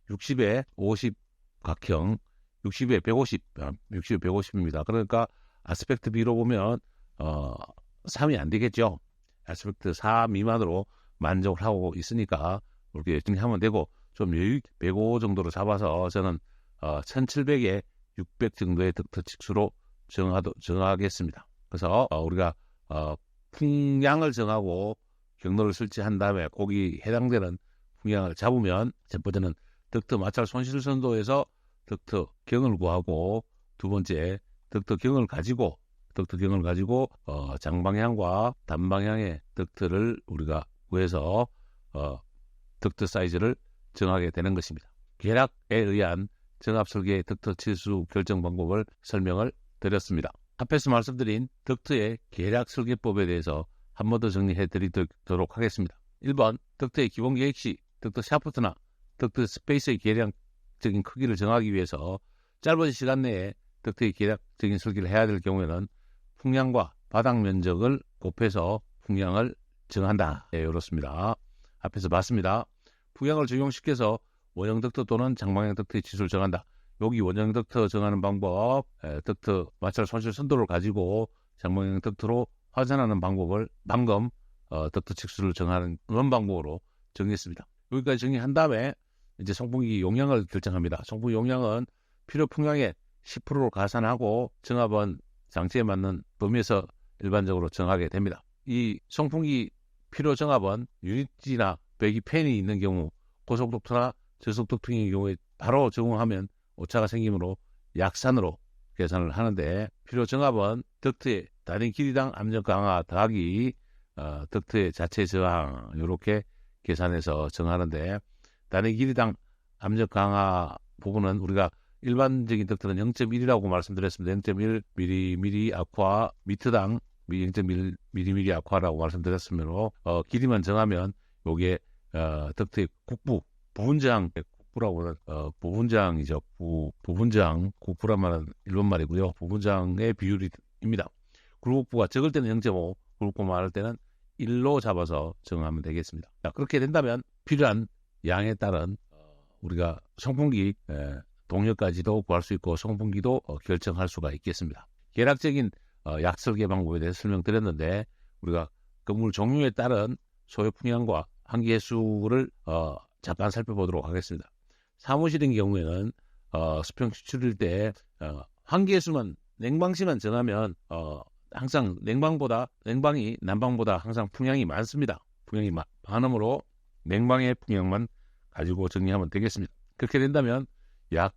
60에 50 각형, 60에 150입니다. 그러니까 아스펙트 B로 보면 3이 안 되겠죠. 아스펙트 4 미만으로 만족을 하고 있으니까 이렇게 정리하면 되고 좀 여유 105 정도로 잡아서 저는 1700에 600 정도의 덕트 치수로 정하겠습니다. 그래서 우리가 풍량을 정하고 경로를 설치한 다음에 거기 해당되는 풍량을 잡으면 첫 번째는 덕트 마찰 손실 선도에서 덕트 경을 구하고 두 번째 덕트 경을 가지고 장방향과 단방향의 덕트를 우리가 구해서 덕트 사이즈를 정하게 되는 것입니다. 계략에 의한 정압 설계의 덕트 치수 결정 방법을 설명을 드렸습니다. 앞에서 말씀드린 덕트의 계략 설계법에 대해서 한 번 더 정리해 드리도록 하겠습니다. 1번, 덕트의 기본 계획 시 덕트 샤프트나 덕트 스페이스의 계량적인 크기를 정하기 위해서 짧은 시간 내에 덕트의 계략적인 설계를 해야 될 경우에는 풍량과 바닥 면적을 곱해서 풍량을 정한다. 이렇습니다. 앞에서 봤습니다. 풍량을 적용시켜서 원형 덕트 또는 장방향 덕트의 치수를 정한다. 여기 원형 덕트 정하는 방법, 덕트 마찰 손실 선도를 가지고 장모형 덕트로 화산하는 방법을 방금 덕트 칙수를 정하는 그런 방법으로 정했습니다. 여기까지 정리한 다음에 이제 송풍기 용량을 결정합니다. 송풍기 용량은 필요 풍량의 10%로 가산하고 정합은 장치에 맞는 범위에서 일반적으로 정하게 됩니다. 이 송풍기 필요 정합은 유닛지나 배기 팬이 있는 경우 고속덕트나 저속덕트의 경우에 바로 적용하면 오차가 생기므로 약산으로 계산을 하는데, 필요 정합은 덕트의 단위 길이당 압력 강화 더하기 덕트의 자체 저항 이렇게 계산해서 정하는데, 단위 길이당 압력 강화 부분은 우리가 일반적인 덕트는 0.1이라고 말씀드렸습니다. 0.1mm 아쿠아 미터당 0.1mm 아쿠아라고 말씀드렸으므로 길이만 정하면 요게 덕트의 국부 부분저항, 국부라고 하는 부분저항이죠. 부분저항, 국부란 말은 일본 말이고요. 부분저항의 비율입니다. 굴곡부가 적을 때는 0.5, 굴곡부 많을 때는 1로 잡아서 정하면 되겠습니다. 자, 그렇게 된다면 필요한 양에 따른 우리가 송풍기 동력까지도 구할 수 있고 송풍기도 결정할 수가 있겠습니다. 계략적인 약 설계 방법에 대해서 설명드렸는데, 우리가 건물 종류에 따른 소요 풍량과 한계 횟수를 잠깐 살펴보도록 하겠습니다. 사무실인 경우에는 수평 추출일 때 한계 횟수만 냉방시만 정하면 항상 냉방이 난방보다 항상 풍량이 많습니다. 풍량이 많으므로 냉방의 풍량만 가지고 정리하면 되겠습니다. 그렇게 된다면 약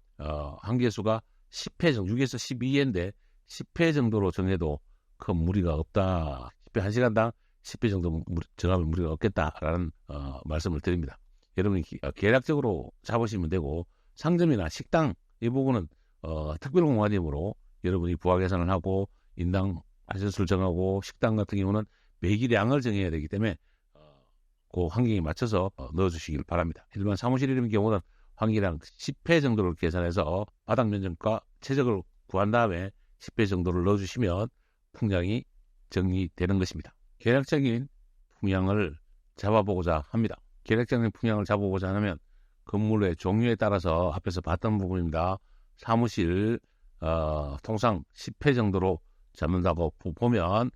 한계 횟수가 10회 정도, 6에서 12회인데 10회 정도로 정해도 큰 무리가 없다. 10회 1시간당 10회 정도 정하면 무리가 없겠다라는 말씀을 드립니다. 여러분이 계략적으로 잡으시면 되고, 상점이나 식당 이 부분은 특별공관임으로 여러분이 부하 계산을 하고 인당 안전수를 정하고, 식당 같은 경우는 매기량을 정해야 되기 때문에 그 환경에 맞춰서 넣어주시길 바랍니다. 일반 사무실인 경우는 환기량 10회 정도를 계산해서 바닥 면적과 최적을 구한 다음에 10회 정도를 넣어주시면 풍량이 정리되는 것입니다. 계략적인 풍량을 잡아보고자 합니다. 계략적인 풍량을 잡아보고자 하면 건물의 종류에 따라서 앞에서 봤던 부분입니다. 사무실 통상 10회 정도로 잡는다고 보면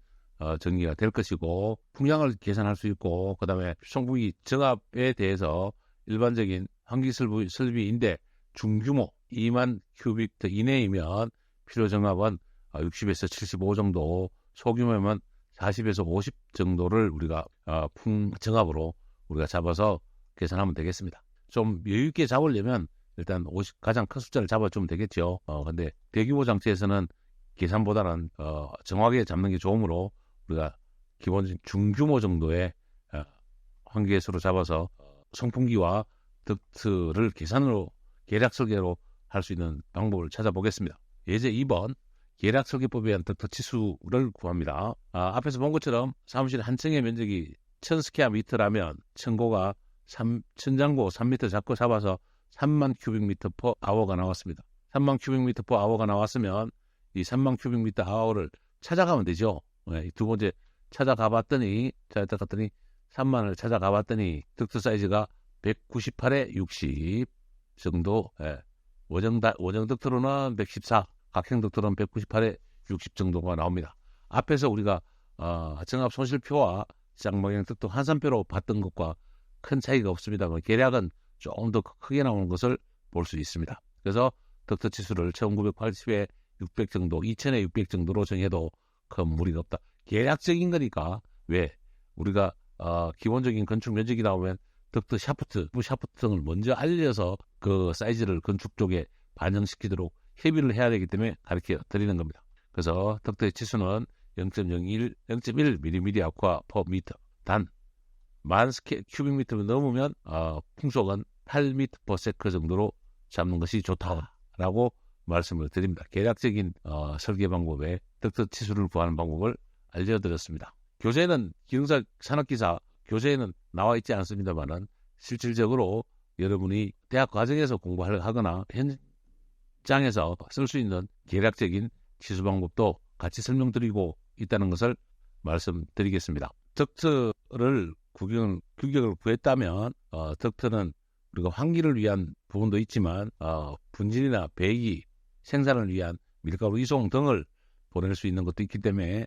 정리가 될 것이고, 풍량을 계산할 수 있고, 그 다음에 송풍기 정합에 대해서 일반적인 환기 설비인데 중규모 2만 큐빅터 이내이면 필요 정합은 60에서 75 정도, 소규모면 40에서 50 정도를 우리가 정합으로 우리가 잡아서 계산하면 되겠습니다. 좀 여유있게 잡으려면 일단 50 가장 큰 숫자를 잡아주면 되겠죠. 근데 대규모 장치에서는 계산보다는 정확하게 잡는 게 좋으므로 우리가 기본적인 중규모 정도의 환기횟수로 잡아서 송풍기와 덕트를 계산으로 계략 설계로 할 수 있는 방법을 찾아보겠습니다. 예제 2번 계략 설계법에 의한 덕트 치수를 구합니다. 앞에서 본 것처럼 사무실 한 층의 면적이 1000스퀘어미터라면 천고가 1000장고 3m 잡아서 3만 큐빅미터 퍼 아워가 나왔습니다. 3만 큐빅미터 퍼 아워가 나왔으면 이 3만 큐빅미터 아워를 찾아가면 되죠. 두 번째 찾아갔더니 3만을 찾아가봤더니 덕트 사이즈가 198에 60 정도, 원형 덕트로는 114, 각형 덕트로는 198에 60 정도가 나옵니다. 앞에서 우리가 정합 손실표와 쌍방향 덕트 환산표로 봤던 것과 큰 차이가 없습니다만 계략은 조금 더 크게 나오는 것을 볼 수 있습니다. 그래서 덕트 치수를 1980에 600 정도, 2000에 600 정도로 정해도 큰 무리가 없다. 계략적인 거니까 왜 우리가 기본적인 건축 면적이 나오면 덕트 샤프트 등을 먼저 알려서 그 사이즈를 건축 쪽에 반영시키도록 협의를 해야 되기 때문에 가르쳐 드리는 겁니다. 그래서 덕트의 치수는 0.1mm 아쿠아 퍼 미터. 단, 10,000 큐빅미터를 넘으면 풍속은 8m per second 정도로 잡는 것이 좋다라고 말씀을 드립니다. 계략적인 설계 방법에 덕트 치수를 구하는 방법을 알려드렸습니다. 교재는 기능사 산업기사 교재에는 나와 있지 않습니다만은 실질적으로 여러분이 대학 과정에서 공부를 하거나 현장에서 쓸 수 있는 계략적인 치수 방법도 같이 설명드리고 있다는 것을 말씀드리겠습니다. 덕트를 규격을 구했다면 덕트는 우리가 환기를 위한 부분도 있지만 분진이나 배기, 생산을 위한 밀가루 이송 등을 보낼 수 있는 것도 있기 때문에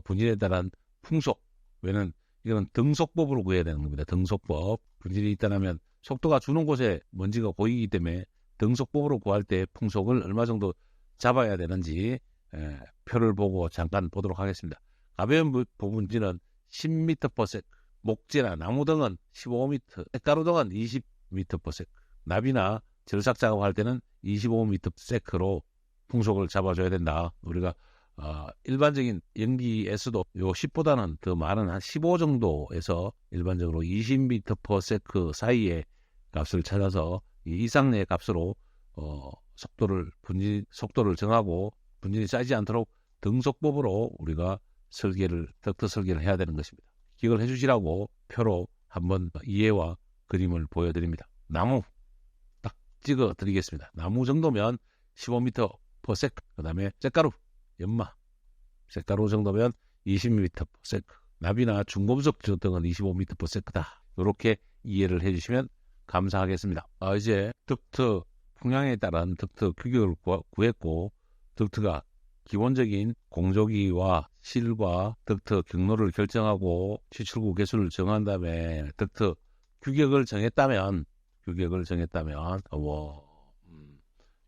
분진에 따른 풍속, 왜냐면 이건 등속법으로 구해야 되는 겁니다. 등속법. 분진이 있다면 속도가 주는 곳에 먼지가 고이기 때문에 등속법으로 구할 때 풍속을 얼마 정도 잡아야 되는지 표를 보고 잠깐 보도록 하겠습니다. 가벼운 분진은 10m/s, 목재나 나무 등은 15m, 가루 등은 20m/s, 납이나 절삭 작업할 때는 25m/s로 풍속을 잡아줘야 된다. 우리가 일반적인 연기에서도 요 10보다는 더 많은 한 15 정도에서 일반적으로 20m/s 사이의 값을 찾아서 이 이상의 값으로 속도를 정하고 분진이 쌓이지 않도록 등속법으로 우리가 덕트 설계를 해야 되는 것입니다. 기억을 해주시라고 표로 한번 이해와 그림을 보여드립니다. 나무 딱 찍어 드리겠습니다. 나무 정도면 15m/s, 그 다음에 쇳가루, 연마, 쇳가루 정도면 20m/s, 납이나 중금속 등은 25m/s다. 이렇게 이해를 해주시면 감사하겠습니다. 이제 덕트 풍량에 따른 덕트 규격을 구했고, 덕트가 기본적인 공조기와 실과 덕트 경로를 결정하고 시출구 개수를 정한 다음에 덕트 규격을 정했다면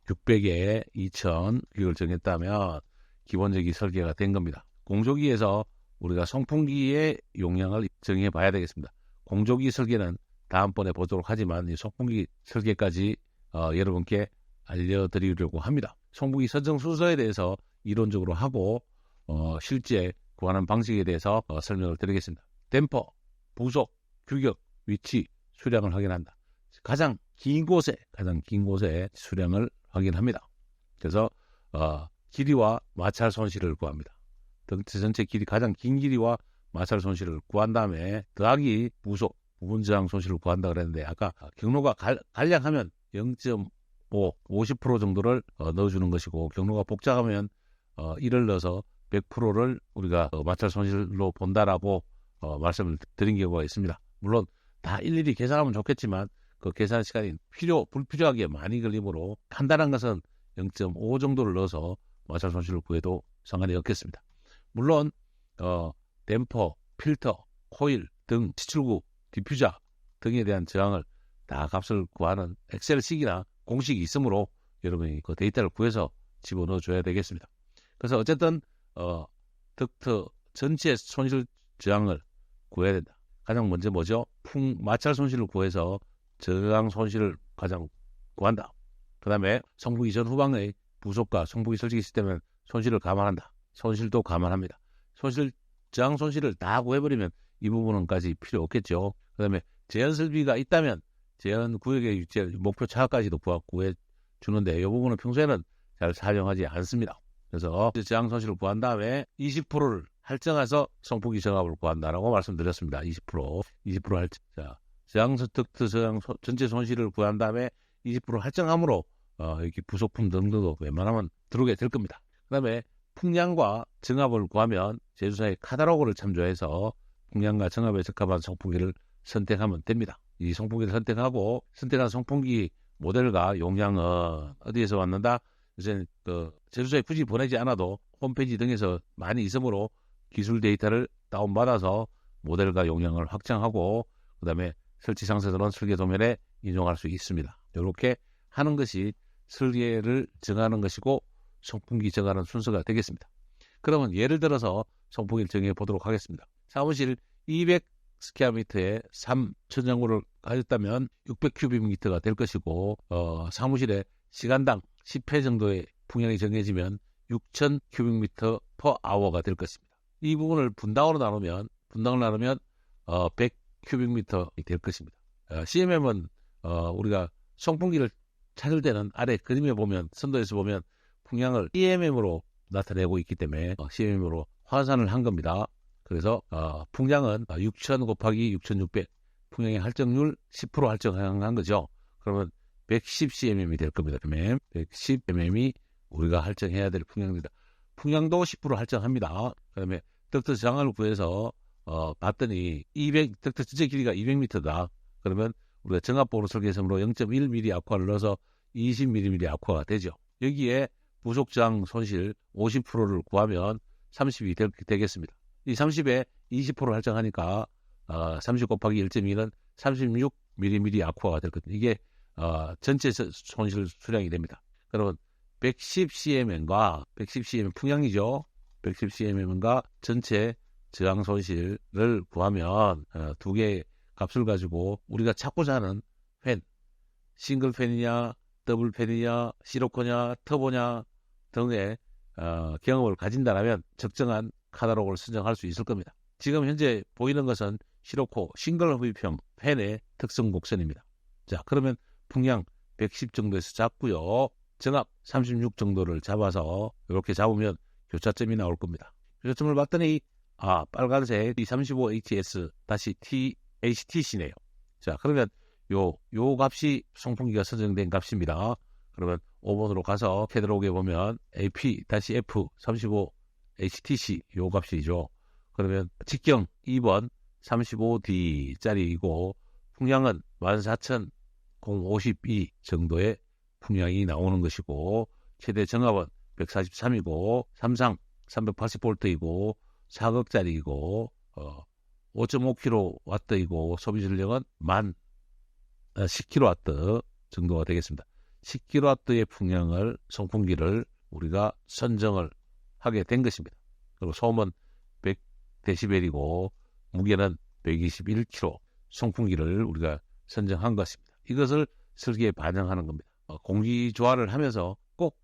600에 2000 규격을 정했다면 기본적인 설계가 된 겁니다. 공조기에서 우리가 송풍기의 용량을 정해 봐야 되겠습니다. 공조기 설계는 다음번에 보도록 하지만 이 송풍기 설계까지 여러분께 알려드리려고 합니다. 송풍기 설정 순서에 대해서 이론적으로 하고 실제 구하는 방식에 대해서 설명을 드리겠습니다. 댐퍼, 부속, 규격, 위치, 수량을 확인한다. 가장 긴 곳에 수량을 확인합니다. 그래서 길이와 마찰 손실을 구합니다. 덕트 전체 길이 가장 긴 길이와 마찰 손실을 구한 다음에 더하기 부속, 부분 저항 손실을 구한다 그랬는데 아까 경로가 간략하면 0.5, 50% 정도를 넣어주는 것이고 경로가 복잡하면 1을 넣어서 100%를 우리가 마찰 손실로 본다라고 말씀을 드린 경우가 있습니다. 물론 다 일일이 계산하면 좋겠지만 그 계산 시간이 불필요하게 많이 걸리므로 간단한 것은 0.5 정도를 넣어서 마찰 손실을 구해도 상관이 없겠습니다. 물론 댐퍼, 필터, 코일 등 시출구, 디퓨저 등에 대한 저항을 다 값을 구하는 엑셀식이나 공식이 있으므로 여러분이 그 데이터를 구해서 집어넣어 줘야 되겠습니다. 그래서 어쨌든 덕트 전체 손실 저항을 구해야 된다. 가장 먼저 뭐죠? 마찰 손실을 구해서 저항 손실을 가장 구한다. 그 다음에 송풍기 전 후방의 부속과 송풍기 설치 시스템은 손실을 감안한다. 손실도 감안합니다. 저항 손실을 다 구해버리면 이 부분은까지 필요 없겠죠. 그 다음에 제한 설비가 있다면 제한 구역의 목표 차까지도 구해 주는데 이 부분은 평소에는 잘 사용하지 않습니다. 그래서 저항 손실을 구한 다음에 20%를 할증해서 송풍기 정압을 구한다라고 말씀드렸습니다. 20% 할증. 덕트 저항 전체 손실을 구한 다음에 20% 할증함으로 이렇게 부속품 등도 웬만하면 들어오게 될 겁니다. 그 다음에 풍량과 정압을 구하면 제조사의 카탈로그를 참조해서 풍량과 정압에 적합한 송풍기를 선택하면 됩니다. 이 송풍기를 선택한 송풍기 모델과 용량은 어디에서 왔는다? 이제 제조사에 굳이 보내지 않아도 홈페이지 등에서 많이 있으므로 기술 데이터를 다운받아서 모델과 용량을 확정하고 그 다음에 설치 상세도는 설계 도면에 인용할 수 있습니다. 이렇게 하는 것이 설계를 정하는 것이고 송풍기 정하는 순서가 되겠습니다. 그러면 예를 들어서 송풍기를 정해 보도록 하겠습니다. 사무실 200스퀘어미터에 3천장고를 가졌다면 600큐빅미터가 될 것이고 사무실에 시간당 10회 정도의 풍량이 정해지면 6000큐빅미터 per hour가 될 것입니다. 이 부분을 분당으로 나누면 100큐빅미터이 될 것입니다. CMM은 우리가 송풍기를 찾을 때는 아래 그림에 보면 선도에서 보면 풍량을 CMM으로 나타내고 있기 때문에 CMM으로 환산을 한 겁니다. 그래서 풍량은 6000 곱하기 6600 풍량의 할증률 10% 할증한 거죠. 그러면 110cmm이 될 겁니다. 110mm이 우리가 할증해야 될 풍량입니다. 풍량도 10% 할증합니다. 그 다음에 덕트 저항을 구해서 봤더니 덕트 전체 길이가 200m다. 그러면 우리가 정압보로 설계했으므로 0.1mm 아쿠아를 넣어서 20mm 아쿠아가 되죠. 여기에 부속저항 손실 50%를 구하면 30이 되겠습니다. 이 30에 20% 할증하니까 30 곱하기 1.2는 36mm 아쿠아가 될 거거든요. 이게 전체 손실 수량이 됩니다. 그러면 110cm과 110cm 풍량이죠. 110cm과 전체 저항 손실을 구하면 두 개의 값을 가지고 우리가 찾고자 하는 팬, 싱글 팬이냐, 더블 팬이냐, 시로코냐, 터보냐 등의 경험을 가진다면 적정한 카탈로그를 선정할 수 있을 겁니다. 지금 현재 보이는 것은 시로코 싱글 흡입형 팬의 특성 곡선입니다. 자, 그러면 풍량 110 정도에서 잡고요. 정압 36 정도를 잡아서 이렇게 잡으면 교차점이 나올 겁니다. 교차점을 봤더니 빨간색 35HS-HTC네요. 자, 그러면 요 값이 송풍기가 선정된 값입니다. 그러면 5번으로 가서 캐탈로그에 보면 AP-F35HTC 요 값이죠. 그러면 직경 2번 35D짜리이고 풍량은 14,052 정도의 풍량이 나오는 것이고 최대 정압은 143이고 삼상 380V이고 4극짜리이고 5.5kW이고 소비 전력은 10kW 정도가 되겠습니다. 10kW의 풍량을 송풍기를 우리가 선정을 하게 된 것입니다. 그리고 소음은 100dB이고 무게는 121kg 송풍기를 우리가 선정한 것입니다. 이것을 설계에 반영하는 겁니다. 공기 조화를 하면서 꼭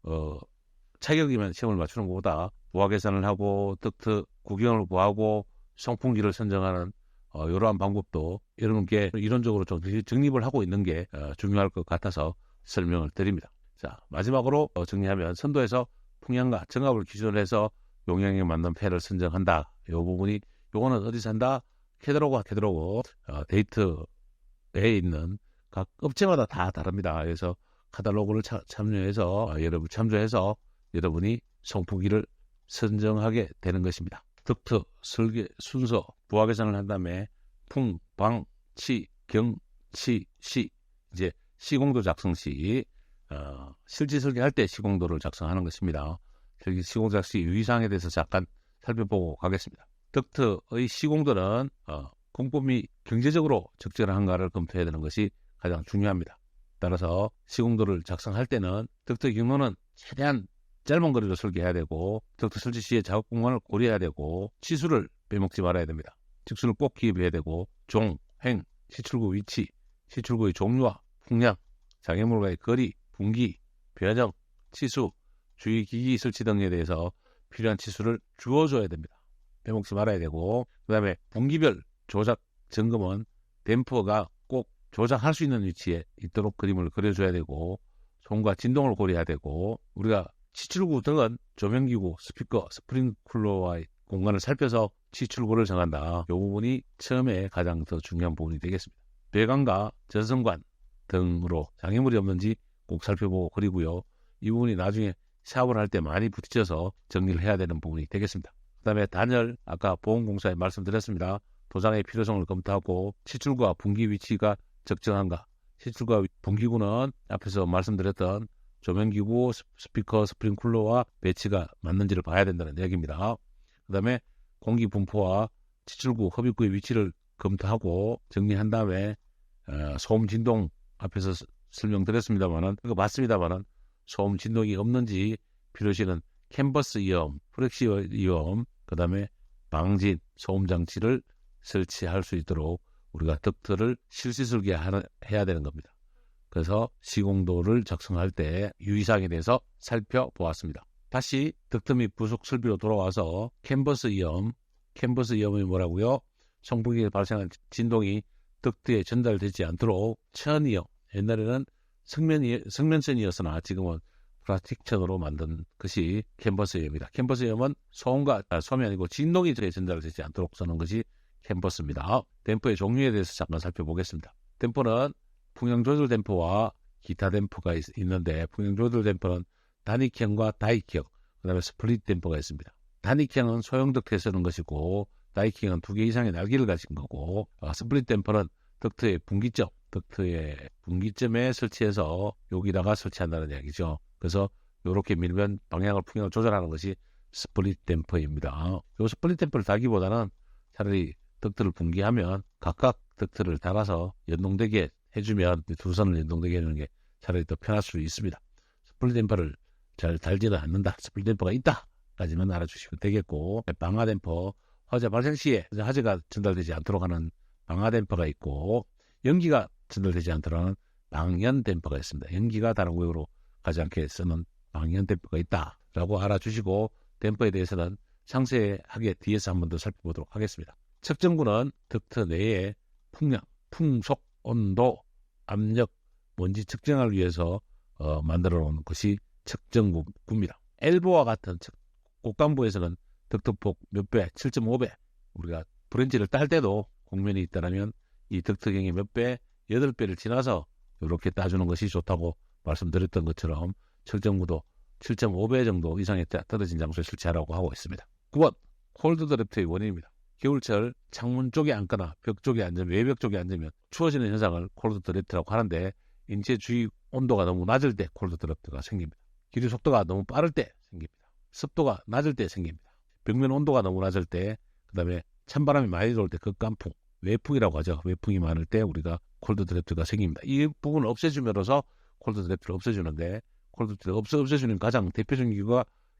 차격이면 시험을 맞추는 것보다 부하 계산을 하고 덕트 구경을 구하고 송풍기를 선정하는 이러한 방법도 여러분께 이론적으로 좀 정립을 하고 있는 게 중요할 것 같아서 설명을 드립니다. 자, 마지막으로 정리하면 선도에서 풍량과 정압을 기준으로 해서 용량에 맞는 팬을 선정한다. 이 부분이 요거는 어디서 한다? 캐탈로그 데이트에 있는 각 업체마다 다 다릅니다. 그래서 카탈로그를 참조해서 여러분이 송풍기를 선정하게 되는 것입니다. 덕트, 설계, 순서, 부하 계산을 한 다음에 풍, 방, 치, 경, 치, 시 이제 시공도 작성 시 실지 설계할 때 시공도를 작성하는 것입니다. 시공 작성 시 유의사항에 대해서 잠깐 살펴보고 가겠습니다. 덕트의 시공도는 공법 및 경제적으로 적절한가를 검토해야 되는 것이 가장 중요합니다. 따라서 시공도를 작성할 때는 덕트 경로는 최대한 짧은 거리로 설계해야 되고 덕트 설치 시에 작업 공간을 고려해야 되고 치수를 빼먹지 말아야 됩니다. 직수를 꼭 기입해야 되고 종, 횡, 시출구 위치, 시출구의 종류와 풍량, 장애물과의 거리, 분기, 변형, 치수, 주의 기기 설치 등에 대해서 필요한 치수를 주어줘야 됩니다. 빼먹지 말아야 되고 그 다음에 분기별 조작 점검은 댐퍼가 꼭 조작할 수 있는 위치에 있도록 그림을 그려줘야 되고 소음과 진동을 고려해야 되고 우리가 치출구 등은 조명기구, 스피커, 스프링쿨러와의 공간을 살펴서 치출구를 정한다. 이 부분이 처음에 가장 더 중요한 부분이 되겠습니다. 배관과 전선관 등으로 장애물이 없는지 꼭 살펴보고 그리고요. 이 부분이 나중에 샤워를 할 때 많이 부딪혀서 정리를 해야 되는 부분이 되겠습니다. 그 다음에 단열, 아까 보험공사에 말씀드렸습니다. 도장의 필요성을 검토하고 치출구와 분기 위치가 적정한가. 치출구와 분기구는 앞에서 말씀드렸던 조명기구, 스피커, 스프링쿨러와 배치가 맞는지를 봐야 된다는 이야기입니다. 그 다음에 공기 분포와 치출구, 흡입구의 위치를 검토하고 정리한 다음에 소음 진동 앞에서 설명드렸습니다만은 그거 맞습니다만은 소음 진동이 없는지 필요시는 캔버스 이염, 프렉시 이염, 그 다음에 방진, 소음 장치를 설치할 수 있도록 우리가 덕트를 실시 설계해야 되는 겁니다. 그래서 시공도를 작성할 때 유의사항에 대해서 살펴보았습니다. 다시 덕트 및 부속 설비로 돌아와서 캔버스 이염이 뭐라고요? 송풍기에 발생한 진동이 덕트에 전달되지 않도록 천이염, 옛날에는 성면천이었으나 지금은 플라스틱천으로 만든 것이 캔버스 이염입니다. 캔버스 이염은 소음이 아니고 진동이 전달되지 않도록 쓰는 것이 캔버스입니다. 댐퍼의 종류에 대해서 잠깐 살펴보겠습니다. 댐퍼는 풍량 조절 댐퍼와 기타 댐퍼가 있는데 풍량 조절 댐퍼는 단익형과 다익형, 그 다음에 스플릿 댐퍼가 있습니다. 단익형은 소형 덕트에 쓰는 것이고 다익형은 2개 이상의 날개를 가진 거고 스플릿 댐퍼는 덕트의 분기점에 설치해서 여기다가 설치한다는 이야기죠. 그래서 이렇게 밀면 방향을 풍향을 조절하는 것이 스플릿 댐퍼입니다. 이 스플릿 댐퍼를 달기보다는 차라리 덕트를 분기하면 각각 덕트를 달아서 연동되게 해주면 두 선을 연동되게 해주는 게 차라리 더 편할 수 있습니다. 스플릿 댐퍼를 잘 달지는 않는다. 스플릿 댐퍼가 있다. 까지만 알아주시면 되겠고, 방화 댐퍼, 화재 발생 시에 화재가 전달되지 않도록 하는 방화 댐퍼가 있고, 연기가 전달되지 않도록 하는 방연 댐퍼가 있습니다. 연기가 다른 구역으로 가지 않게 쓰는 방연 댐퍼가 있다라고 알아주시고, 댐퍼에 대해서는 상세하게 뒤에서 한 번 더 살펴보도록 하겠습니다. 측정구는 덕트 내에 풍량, 풍속, 온도, 압력, 먼지 측정을 위해서 만들어 놓은 것이 측정구입니다. 엘보와 같은 곡간부에서는 덕트폭 몇 배, 7.5배, 우리가 브랜치를 딸 때도 곡면이 있다면 이 덕트경의 몇 배, 8배를 지나서 이렇게 따주는 것이 좋다고 말씀드렸던 것처럼 측정구도 7.5배 정도 이상의 떨어진 장소에 설치하라고 하고 있습니다. 9번, 콜드 드래프트의 원인입니다. 겨울철 창문 쪽에 앉거나 벽 쪽에 앉으면, 외벽 쪽에 앉으면 추워지는 현상을 콜드 드래프트라고 하는데, 인체 주위 온도가 너무 낮을 때 콜드 드래프트가 생깁니다. 기류 속도가 너무 빠를 때 생깁니다. 습도가 낮을 때 생깁니다. 벽면 온도가 너무 낮을 때, 그 다음에 찬바람이 많이 들어올 때 극간풍, 외풍이라고 하죠. 외풍이 많을 때 우리가 콜드 드래프트가 생깁니다. 이 부분을 없애주면서 콜드 드래프트를 없애주는데, 콜드 드래프트를 없애주는 가장 대표적인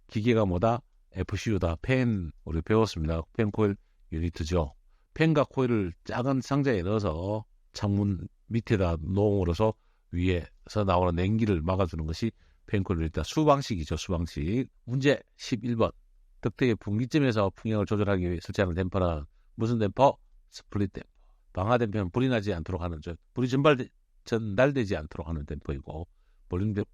기계가 뭐다? FCU다. 팬, 우리 배웠습니다. 팬 코일 유니트죠. 팬과 코일을 작은 상자에 넣어서 창문 밑에다 놓음으로써 위에서 나오는 냉기를 막아주는 것이 팬 코일 유니트. 수방식이죠. 수방식. 문제 11번. 덕트의 분기점에서 풍량을 조절하기 위해 설치하는 댐퍼는 무슨 댐퍼? 스플릿 댐퍼. 방화 댐퍼는 불이 나지 않도록 하는, 불이 전달되지 않도록 하는 댐퍼이고,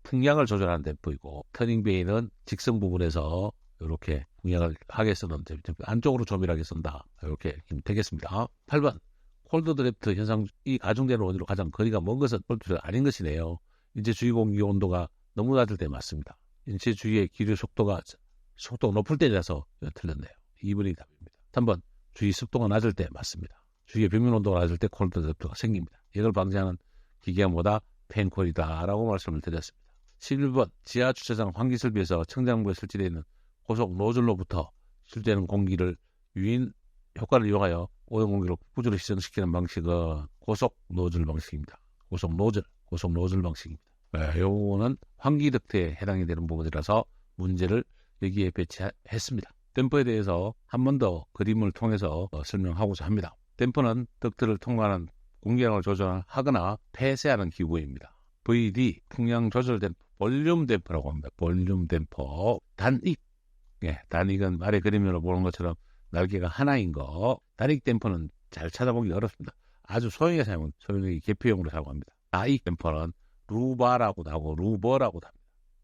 풍량을 조절하는 댐퍼이고, 터닝 베이는 직선 부분에서 이렇게 풍량을 하게 쓰는 댐퍼, 안쪽으로 조밀하게 쓴다. 이렇게 되겠습니다. 8번. 콜드 드래프트 현상이 가중되는 원인으로 가장 거리가 먼 것은 콜드 드래프트가 아닌 것이네요. 인체 주위 공기 온도가 너무 낮을 때 맞습니다. 인체 주위의 기류 속도가 높을 때라서 틀렸네요. 2번이 답입니다. 3번. 주위 습도가 낮을 때 맞습니다. 주위의 벽면 온도가 낮을 때 콜드 드래프트가 생깁니다. 이걸 방지하는 기계가 뭐다? 팬콜이다 라고 말씀을 드렸습니다. 11번. 지하 주차장 환기 설비에서 청장부에 설치되어 있는 고속 노즐로부터 출되는 공기를 유인 효과를 이용하여 오염 공기로 부주로 희석시키는 방식은 고속 노즐 방식입니다. 고속 노즐 방식입니다. 요거는 환기 덕트에 해당이 되는 부분이라서 문제를 여기에 배치했습니다. 댐퍼에 대해서 한 번 더 그림을 통해서 설명하고자 합니다. 댐퍼는 덕트를 통과하는 공기량을 조절하거나 폐쇄하는 기구입니다. VD, 풍량 조절 댐퍼, 볼륨 댐퍼라고 합니다. 볼륨 댐퍼. 단익, 단익은 말의 그림으로 보는 것처럼 날개가 하나인 거. 단익 댐퍼는 잘 찾아보기 어렵습니다. 아주 소형의 개표용으로 사용합니다. 다익 댐퍼는 루버라고 합니다.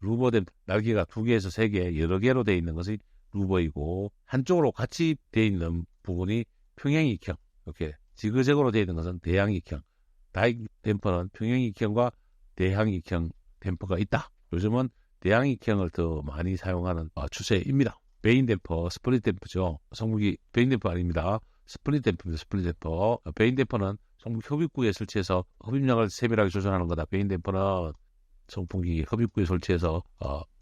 루버 댐퍼, 날개가 2개에서 3개, 여러 개로 되어 있는 것이 루버이고, 한쪽으로 같이 되어 있는 부분이 평행익형, 이렇게 지그재그로 되어 있는 것은 대항익형. 다익 댐퍼는 평행익형과 대항익형 댐퍼가 있다. 요즘은 대항익형을 더 많이 사용하는 추세입니다. 베인 댐퍼, 스플릿 댐퍼죠. 성분기 베인 댐퍼 아닙니다. 스플릿 댐퍼입니다. 스플릿 댐퍼. 베인 댐퍼는 성분기 흡입구에 설치해서 흡입량을 세밀하게 조절하는 거다. 베인 댐퍼는 송풍기 흡입구에 설치해서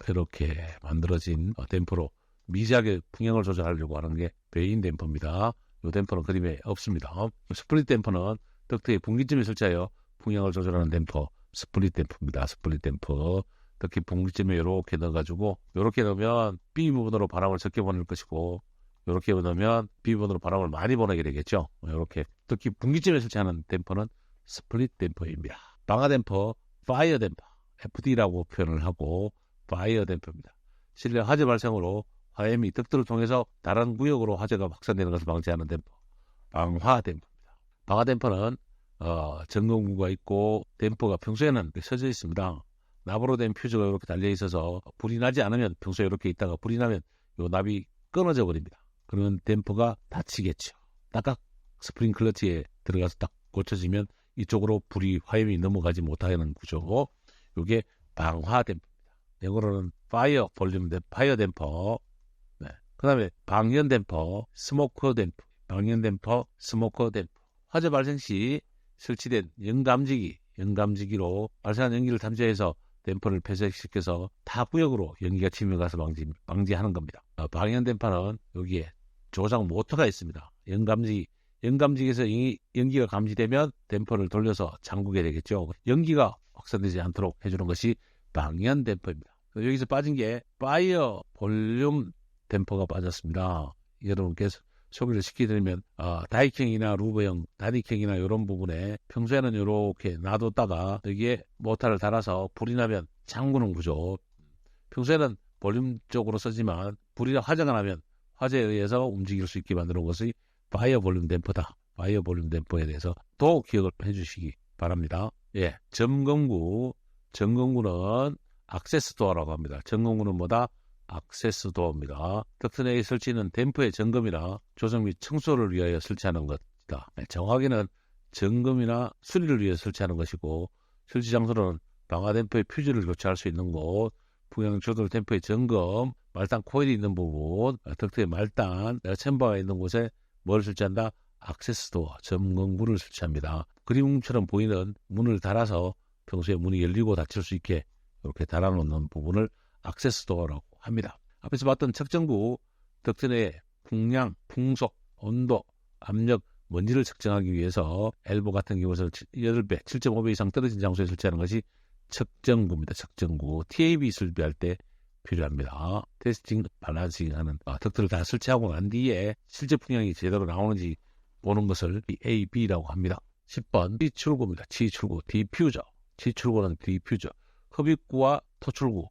이렇게 만들어진 댐퍼로 미세하게 풍량을 조절하려고 하는 게 베인 댐퍼입니다. 이 댐퍼는 그림에 없습니다. 스플릿 댐퍼는 덕트의 분기점에 설치하여 풍량을 조절하는 댐퍼, 스플릿 댐퍼입니다. 스플릿 댐퍼. 특히 분기점에 이렇게 넣어가지고, 이렇게 넣으면 B 부분으로 바람을 적게 보낼 것이고, 이렇게 넣으면 B 부분으로 바람을 많이 보내게 되겠죠. 이렇게 특히 분기점에 설치하는 댐퍼는 스플릿 댐퍼입니다. 방화 댐퍼, 파이어 댐퍼, FD라고 표현을 하고, 파이어 댐퍼입니다. 실내 화재 발생으로 화염이 덕트를 통해서 다른 구역으로 화재가 확산되는 것을 방지하는 댐퍼, 방화 댐퍼입니다. 방화 댐퍼는 점검구가 있고, 댐퍼가 평소에는 서져 있습니다. 납으로 된 퓨즈가 이렇게 달려 있어서 불이 나지 않으면, 평소에 이렇게 있다가 불이 나면 이 납이 끊어져 버립니다. 그러면 댐퍼가 다치겠죠. 딱딱 스프링 클러치에 들어가서 딱 고쳐지면 이쪽으로 화염이 넘어가지 못하는 구조고, 이게 방화 댐퍼입니다. 영어로는 파이어 댐퍼. 그 다음에 방연 댐퍼, 스모커 댐퍼. 방연 댐퍼, 스모커 댐퍼. 화재 발생 시 설치된 영감지기로 발생한 연기를 탐지해서 댐퍼를 폐쇄시켜서 타 구역으로 연기가 침입가서 방지하는 겁니다. 방향 댐퍼는 여기에 조작 모터가 있습니다. 영감지기에서 연기가 감지되면 댐퍼를 돌려서 잠그게 되겠죠. 연기가 확산되지 않도록 해주는 것이 방향 댐퍼입니다. 여기서 빠진 게 파이어 볼륨 댐퍼가 빠졌습니다. 여러분께서 소개를 시켜드리면 다이킹이나 루버형, 다니킹이나 이런 부분에 평소에는 이렇게 놔뒀다가 여기에 모터를 달아서 불이 나면 잠그는 구조. 평소에는 볼륨적으로 쓰지만 불이나 화재가 나면 화재에 의해서 움직일 수 있게 만드는 것이 파이어 볼륨 댐퍼다. 파이어 볼륨 댐퍼에 대해서 또 기억을 해주시기 바랍니다. 예, 점검구는 액세스 도어라고 합니다. 점검구는 뭐다? 액세스 도어입니다. 덕트내에 설치는 댐퍼의 점검이나 조정 및 청소를 위하여 설치하는 것이다. 정확히는 점검이나 수리를 위해 설치하는 것이고, 설치 장소는 방화 댐퍼의 퓨즈를 교체할 수 있는 곳, 풍향 조절 댐퍼의 점검, 말단 코일이 있는 부분, 덕트의 말단, 챔버가 있는 곳에 뭘 설치한다? 액세스 도어, 점검구를 설치합니다. 그림처럼 보이는 문을 달아서 평소에 문이 열리고 닫힐 수 있게 이렇게 달아놓는 부분을 액세스 도어라고 합니다. 앞에서 봤던 측정구, 덕트 내의 풍량, 풍속, 온도, 압력, 먼지를 측정하기 위해서 엘보 같은 경우에는 8배, 7.5배 이상 떨어진 장소에 설치하는 것이 측정구입니다. 측정구. TAB 설비할 때 필요합니다. 테스팅, 밸런싱하는 덕트를 다 설치하고 난 뒤에 실제 풍량이 제대로 나오는지 보는 것을 AB라고 합니다. 10번 치출구입니다. 치출구, 디퓨저. 치출구는 디퓨저. 흡입구와 토출구,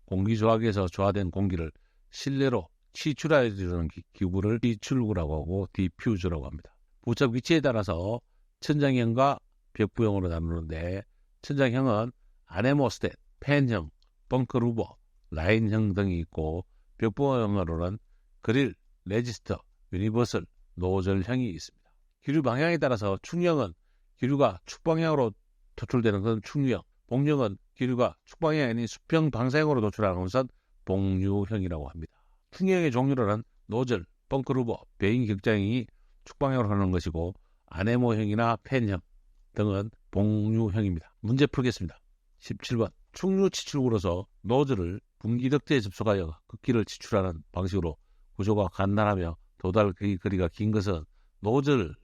공기조화기에서 조화된 공기를 실내로 치출해주는 기구를 치출구라고 하고 디퓨저라고 합니다. 부착 위치에 따라서 천장형과 벽부형으로 나누는데, 천장형은 아네모스텟, 팬형, 벙커루버, 라인형 등이 있고, 벽부형으로는 그릴, 레지스터, 유니버설, 노즐형이 있습니다. 기류 방향에 따라서 축형은 기류가 축방향으로 도출되는 것은 축류형, 복류형은 기류가 축방향이 아닌 수평 방사형으로 도출하는 것은 복류형이라고 합니다. 축형의 종류로는 노즐, 벙커루버, 배인 격장이 축방향으로 하는 것이고, 아네모형이나 팬형 등은 복류형입니다. 문제 풀겠습니다. 17번 축류 치출구로서 노즐을 분기 덕트에 접속하여 극기를 치출하는 방식으로 구조가 간단하며 도달 거리가 긴 것은 노즐,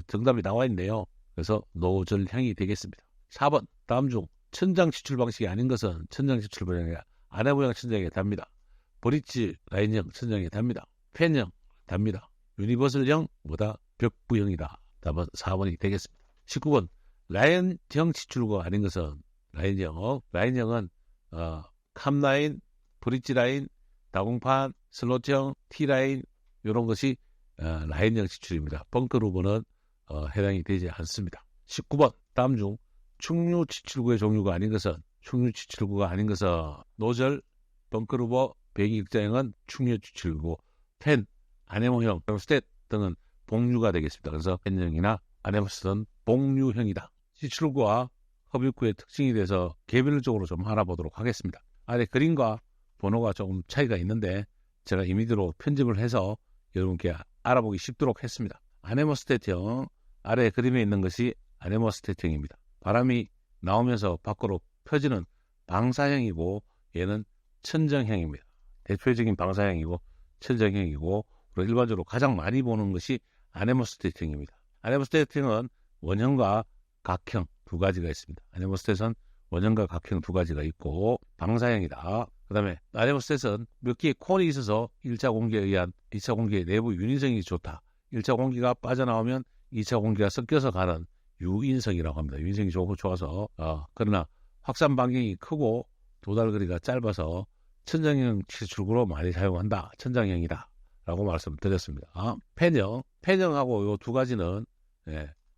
정답이 나와 있네요. 그래서 노즐형이 되겠습니다. 4번 다음 중 천장 치출 방식이 아닌 것은 천장 치출 방향이 아네모형 천장에 답니다. 브릿지 라인형 천장에 답니다. 팬형 답니다. 유니버설형 뭐다? 벽부형이다. 답은 4번이 되겠습니다. 19번 라인형 치출구가 아닌 것은 라인형은 캄라인, 브릿지 라인, 다공판, 슬롯형, T라인 이런 것이 라인형 치출입니다. 벙커루버는 해당이 되지 않습니다. 19번 다음 중 축류 치출구의 종류가 아닌 것은 노즐, 벙커루버, 배기극장형은 축류 치출구, 팬, 아네모형, 스탯 등은 복류가 되겠습니다. 그래서 팬형이나 아네모스는 복류형이다. 치출구와 흡입구의 특징에 대해서 개별적으로 좀 알아보도록 하겠습니다. 아래 그림과 번호가 조금 차이가 있는데 제가 이미지로 편집을 해서 여러분께 알아보기 쉽도록 했습니다. 아네모스텟형, 아래 그림에 있는 것이 아네모스텟형입니다. 바람이 나오면서 밖으로 펴지는 방사형이고, 얘는 천정형입니다. 대표적인 방사형이고 천정형이고, 일반적으로 가장 많이 보는 것이 아네모스텟형입니다. 아네모스텟형은 원형과 각형 두 가지가 있습니다. 아네모스텟은 원형과 각형 두 가지가 있고 방사형이다. 그 다음에 아네모스텟은 몇 개의 콘이 있어서 1차 공기에 의한 2차 공기의 내부 유인성이 좋다. 1차 공기가 빠져나오면 2차 공기가 섞여서 가는 유인성이라고 합니다. 유인성이 좋아서 그러나 확산 반경이 크고 도달거리가 짧아서 천장형 치출구로 많이 사용한다. 천장형이다 라고 말씀드렸습니다. 팬형하고 이 두 가지는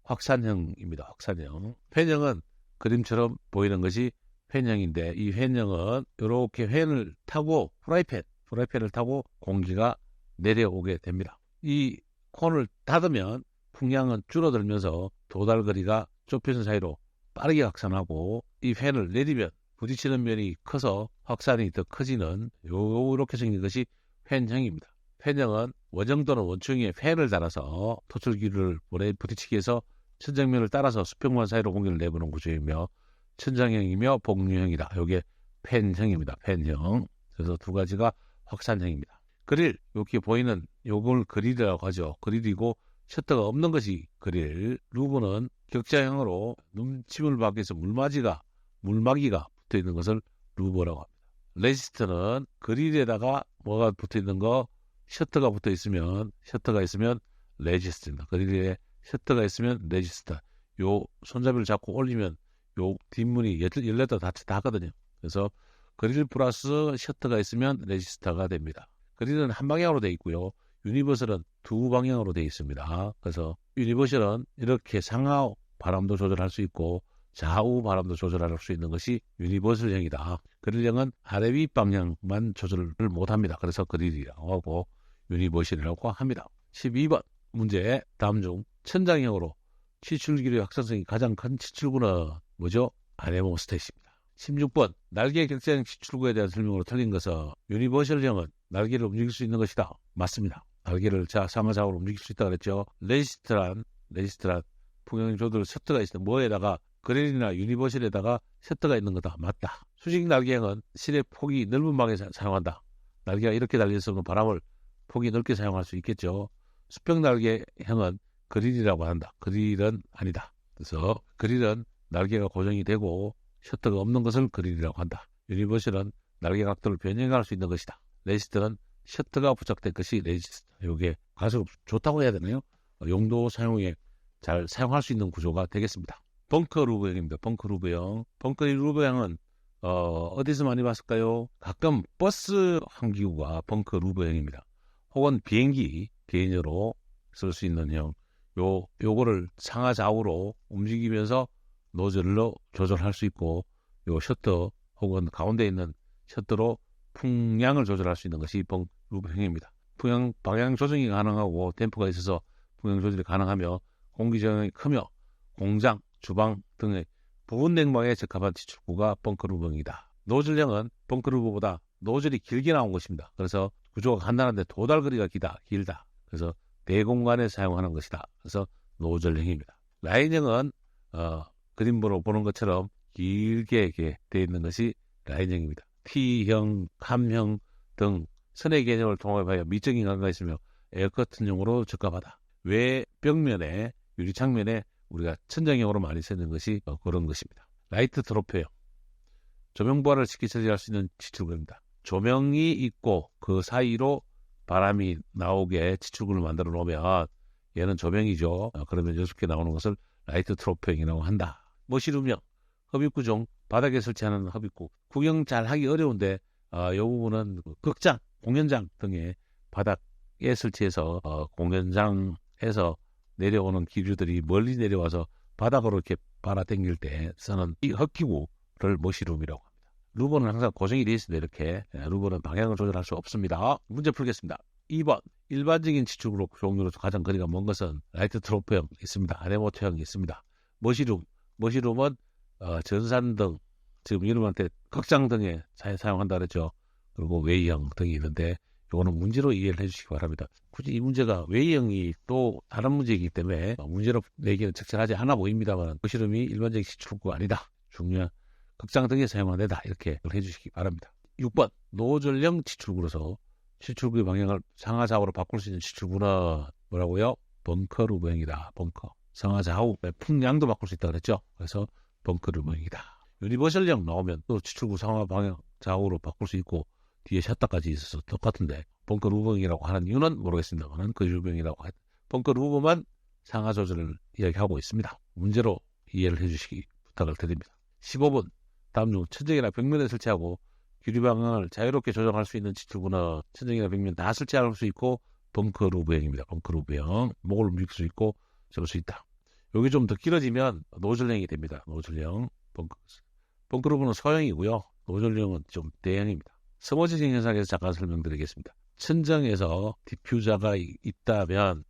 확산형입니다. 확산형. 팬형은 그림처럼 보이는 것이 팬형인데, 이 팬형은 이렇게 팬을 타고 프라이팬을 타고 공기가 내려오게 됩니다. 이 콘을 닫으면 풍량은 줄어들면서 도달거리가 좁혀진 사이로 빠르게 확산하고, 이 팬을 내리면 부딪히는 면이 커서 확산이 더 커지는 이렇게 생긴 것이 팬형입니다. 팬형은 원형 또는 원축형에 팬을 달아서 토출기를 부딪히기 위해서 천장면을 따라서 수평관 사이로 공기를 내보는 구조이며 천장형이며 복류형이다. 이게 팬형입니다. 팬형. 그래서 두 가지가 확산형입니다. 그릴, 여기 보이는 요걸 그릴이라고 하죠. 그릴이고 셔터가 없는 것이 그릴. 루브는 격자형으로 눈침을 받기 위해서 물막이가 붙어있는 것을 루브라고 합니다. 레지스트는 그릴에다가 뭐가 붙어있는 거, 셔터가 붙어있으면 레지스트입니다. 그릴에 셔터가 있으면 레지스트. 요 손잡이를 잡고 올리면 요 뒷문이 열렸다 닫혔다 하거든요. 그래서 그릴 플러스 셔터가 있으면 레지스터가 됩니다. 그릴은 한 방향으로 되어 있고요. 유니버설은 두 방향으로 되어 있습니다. 그래서 유니버설은 이렇게 상하 바람도 조절할 수 있고 좌우 바람도 조절할 수 있는 것이 유니버설형이다. 그릴형은 아래 위 방향만 조절을 못합니다. 그래서 그릴이라고 하고 유니버설이라고 합니다. 12번 문제, 다음 중 천장형으로 치출기류의 확산성이 가장 큰 치출구는 뭐죠? 아네모스텟입니다. 16번 날개 격자형 치출구에 대한 설명으로 틀린 것은 유니버설형은 날개를 움직일 수 있는 것이다. 맞습니다. 날개를 상하좌우로 움직일 수 있다고 그랬죠. 레지스트란 풍형 조절 셔터가 있습니다. 뭐에다가 그릴이나 유니버설에다가 셔터가 있는 거다. 맞다. 수직 날개형은 실의 폭이 넓은 방에 사용한다. 날개가 이렇게 달려있으면 바람을 폭이 넓게 사용할 수 있겠죠. 수평 날개형은 그릴이라고 한다. 그릴은 아니다. 그래서 그릴은 날개가 고정이 되고 셔터가 없는 것을 그릴이라고 한다. 유니버설은 날개 각도를 변형할 수 있는 것이다. 레지스트는 셔터가 부착된 것이 레지스트. 이게 가장 좋다고 해야 되나요? 용도 사용에 잘 사용할 수 있는 구조가 되겠습니다. 벙커 루브형입니다. 벙커 루브형. 벙커 루브형은 어디서 많이 봤을까요? 가끔 버스 환기구가 벙커 루브형입니다. 혹은 비행기 개인으로 쓸 수 있는 형. 요거를 상하 좌우로 움직이면서 노즐로 조절할 수 있고, 요 셔터 혹은 가운데 있는 셔터로 풍량을 조절할 수 있는 것이 벙커 루브형입니다. 풍량 방향 조정이 가능하고 댐프가 있어서 풍량 조절이 가능하며 공기저항이 크며 공장, 주방 등의 부분 냉방에 적합한 치출구가 벙커 루브형이다. 노즐형은 벙커 루브보다 노즐이 길게 나온 것입니다. 그래서 구조가 간단한데 도달거리가 길다. 그래서 대공간에 사용하는 것이다. 그래서 노즐형입니다. 라인형은 그림으로 보는 것처럼 길게 이렇게 되어 있는 것이 라인형입니다. T형, 캄형 등 선의 개념을 통합하여 미적인 감각이 있으며 에어커튼형으로 적합하다. 외 벽면에 유리창면에 우리가 천장형으로 많이 쓰는 것이 그런 것입니다. 라이트 드롭형, 조명 부하를 쉽게 처리할 수 있는 치출구입니다. 조명이 있고 그 사이로 바람이 나오게 치출구를 만들어 놓으면 얘는 조명이죠. 그러면 6개 나오는 것을 라이트 드롭형이라고 한다. 머시룸형, 흡입구 중 바닥에 설치하는 흡입구. 구경 잘 하기 어려운데 이 부분은 극장, 공연장 등의 바닥에 설치해서 공연장에서 내려오는 기류들이 멀리 내려와서 바닥으로 이렇게 빨아당길 때 쓰는 이 흡기구를 머시룸이라고 합니다. 루버는 항상 고정이 되어 있습니다. 이렇게 루버는 방향을 조절할 수 없습니다. 문제 풀겠습니다. 2번 일반적인 치출구로 종류로 가장 거리가 먼 것은 라이트 드롭형 있습니다. 아네모트형이 있습니다. 머시룸은 전산등, 지금 여러분한테 극장 등에 사용한다 그랬죠. 그리고 웨이형 등이 있는데 이거는 문제로 이해를 해주시기 바랍니다. 굳이 이 문제가 웨이형이 또 다른 문제이기 때문에 문제로 내기는 적절하지 않아 보입니다만 머시룸이 일반적인 치출구가 아니다. 중요한 극장 등에 사용하는 데다 이렇게 해주시기 바랍니다. 6번 노즐형 치출구로서 치출구의 방향을 상하 좌우로 바꿀 수 있는 치출구는 뭐라고요? 벙커 루브형이다. 벙커. 상하 좌우 풍량도 바꿀 수 있다 그랬죠. 그래서 벙커 루브형이다. 유니버설형 나오면 또 치출구 상하 방향 좌우로 바꿀 수 있고 뒤에 셔터까지 있어서 똑같은데 벙커 루브형이라고 하는 이유는 모르겠습니다만 그 루브형이라고 벙커 루브만 상하 조절을 이야기하고 있습니다. 문제로 이해를 해주시기 부탁을 드립니다. 15번 다음 중 천정이나 벽면에 설치하고 기류 방향을 자유롭게 조정할 수 있는 치출구는 천정이나 벽면 다 설치할 수 있고 벙커 루브형입니다. 벙커 루브형. 목을 움직일 수 있고 잡을 수 있다. 여기 좀 더 길어지면 노즐형이 됩니다. 노즐형. 벙커 루브는 소형이고요. 노즐형은 좀 대형입니다. 스머지징 현상에서 잠깐 설명드리겠습니다. 천정에서 디퓨저가 있다면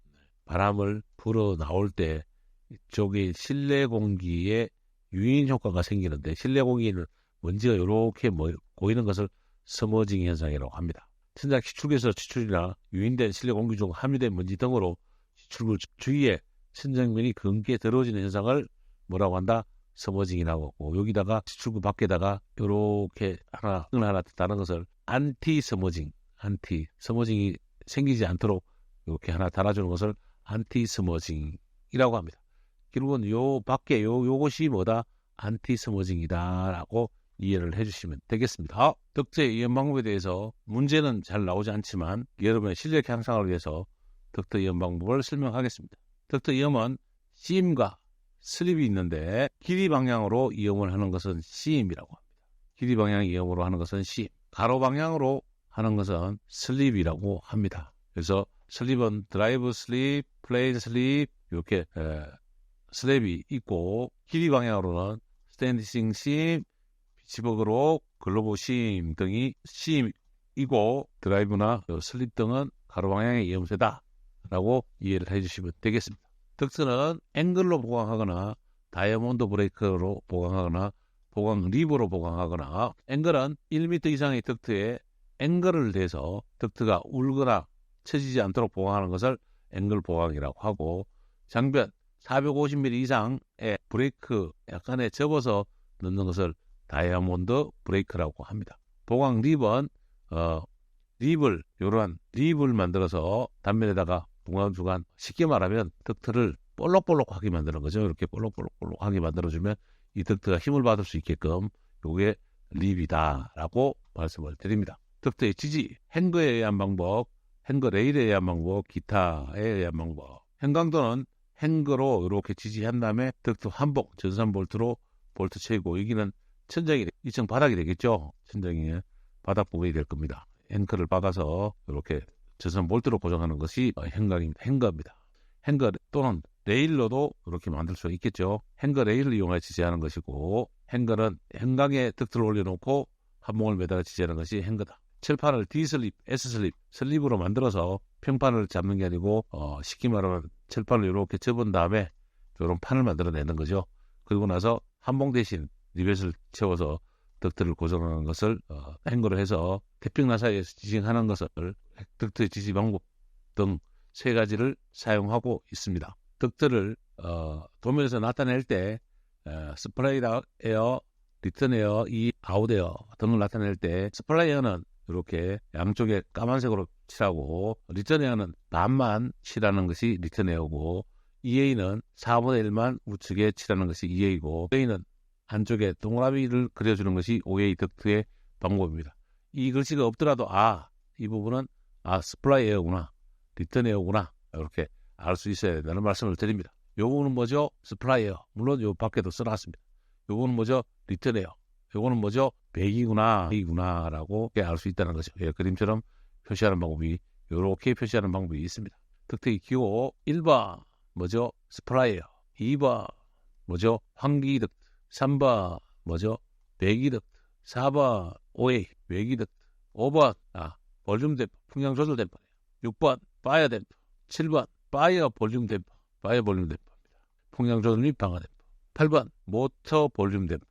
바람을 불어 나올 때 이쪽에 실내 공기에 유인 효과가 생기는데 실내 공기는 먼지가 이렇게 고이는 것을 스머징 현상이라고 합니다. 천장 치출구에서 치출이나 유인된 실내 공기 중 함유된 먼지 등으로 치출구 주위에 천정면이 검게 더러워지는 현상을 뭐라고 한다? 스머징이라고 하고, 여기다가 지출구 밖에다가 이렇게 하나 다른 것을 안티 스머징, 스머징이 생기지 않도록 이렇게 하나 달아주는 것을 안티 스머징이라고 합니다. 결국은 요 밖에 요것이 뭐다? 안티 스머징이다라고 이해를 해주시면 되겠습니다. 덕트의 이용 방법에 대해서 문제는 잘 나오지 않지만 여러분의 실력 향상을 위해서 덕트 이용 방법을 설명하겠습니다. 덕트 이용은 CM과 슬립이 있는데 길이 방향으로 이용을 하는 것은 CM이라고 합니다. 길이 방향 이용으로 하는 것은 CM, 가로 방향으로 하는 것은 슬립이라고 합니다. 그래서 슬립은 드라이브 슬립, 플레인 슬립 이렇게 슬랩이 있고, 길이 방향으로는 스탠디싱 심, 피치버그로 글로브 심 등이 심이고, 드라이브나 슬립 등은 가로 방향의 이음새다 라고 이해를 해주시면 되겠습니다. 덕트는 앵글로 보강하거나 다이아몬드 브레이크로 보강하거나 보강 립으로 보강하거나, 앵글은 1m 이상의 덕트에 앵글을 대서 덕트가 울거나 처지지 않도록 보강하는 것을 앵글 보강이라고 하고, 장변 450mm 이상의 브레이크 약간에 접어서 넣는 것을 다이아몬드 브레이크라고 합니다. 보강 립은 이러한 립을 만들어서 단면에다가 중간중간 쉽게 말하면 덕트를 볼록볼록하게 만드는 거죠. 이렇게 볼록볼록하게 만들어주면 이 덕트가 힘을 받을 수 있게끔 이게 립이다라고 말씀을 드립니다. 덕트의 지지, 행거에 의한 방법, 행거 레일에 의한 방법, 기타에 의한 방법. 행강도는 행거로 이렇게 지지한 다음에 덕트 한봉, 전산 볼트로 볼트 채우고, 여기는 천장이 2층 바닥이 되겠죠. 천장이 바닥 부분이 될 겁니다. 앵커를 박아서 이렇게 전산 볼트로 고정하는 것이 행거입니다. 행거 또는 레일로도 이렇게 만들 수 있겠죠. 행거 레일을 이용해 지지하는 것이고, 행거는 행강에 덕트를 올려놓고 한봉을 매달아 지지하는 것이 행거다. 칠판을 D슬립, S슬립, 슬립으로 만들어서 평판을 잡는 게 아니고 쉽게 말하면 칠판을 이렇게 접은 다음에 이런 판을 만들어내는 거죠. 그리고 나서 한봉 대신 리벳을 채워서 덕트를 고정하는 것을 행거로 해서 태평나 사이에서 지지하는 것을 덕트의 지지 방법 등 세 가지를 사용하고 있습니다. 덕트를 도면에서 나타낼 때 스플라이 에어, 리턴 에어, 아웃 에어 등을 나타낼 때 스플라이 에어는 이렇게 양쪽에 까만색으로 칠하고, 리턴 에어는 반만 칠하는 것이 리턴 에어고, EA는 4분의 1만 우측에 칠하는 것이 EA고, OA는 한쪽에 동그라미를 그려주는 것이 OA 덕트의 방법입니다. 이 글씨가 없더라도 이 부분은 스플라이 에어구나, 리턴 에어구나 이렇게 알 수 있어야 된다는 말씀을 드립니다. 요거는 뭐죠? 스플라이 에어. 물론 요 밖에도 써놨습니다. 요거는 뭐죠? 리턴 에어. 요거는 뭐죠? 배기구나 라고 알 수 있다는 거죠. 그림처럼 표시하는 방법이, 요렇게 표시하는 방법이 있습니다. 덕트의 기호 1번 뭐죠? 스플라이 에어. 2번 뭐죠? 환기 덕트. 3번 뭐죠? 배기 덕트. 4번 OA 외기 덕트. 5번 볼륨 댐퍼, 풍량 조절 댐퍼네요. 6번 파이어 댐퍼. 7번 파이어 볼륨 댐퍼, 댐퍼입니다. 풍량 조절 및 방화 댐퍼. 8번 모터 볼륨 댐퍼,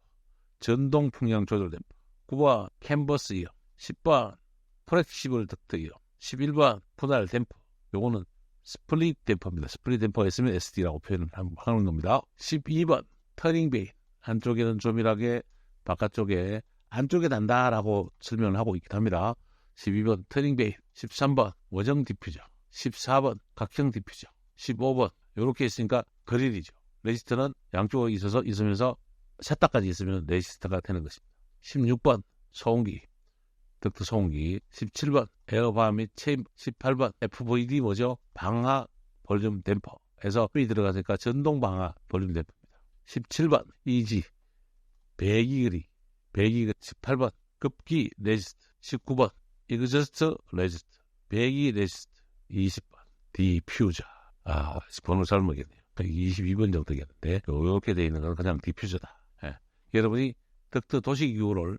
전동 풍량 조절 댐퍼. 9번 캔버스 이어. 10번 프렉시블 덕트 이어. 11번 분할 댐퍼. 요거는 스플릿 댐퍼입니다. 스플릿 댐퍼가 있으면 SD라고 표현을 하는 겁니다. 12번 터닝 베인. 한쪽에는 조밀하게, 바깥쪽에 안쪽에 단다라고 설명을 하고 있기도 합니다. 12번 터닝 베인. 13번 원형 디퓨저. 14번 각형 디퓨저. 15번 이렇게 있으니까 그릴이죠. 레지스터는 양쪽에 있으면서 셋다까지 있으면 레지스터가 되는 것입니다. 16번 소음기, 덕트 소음기. 17번 에어바 및 체인. 18번 FVD 뭐죠? 방화 볼륨 댐퍼에서 이 들어가니까 전동 방화 볼륨 댐퍼입니다. 17번 EG 배기그리. 18번 급기 레지스트. 19번 이그저스트 레지스트, 배기 레지스트. 20번 디퓨저. 번호 잘못 모르겠네요. 22번 정도 되겠는데 이렇게 되어 있는 건 그냥 디퓨저다. 여러분이 덕트 도식기구를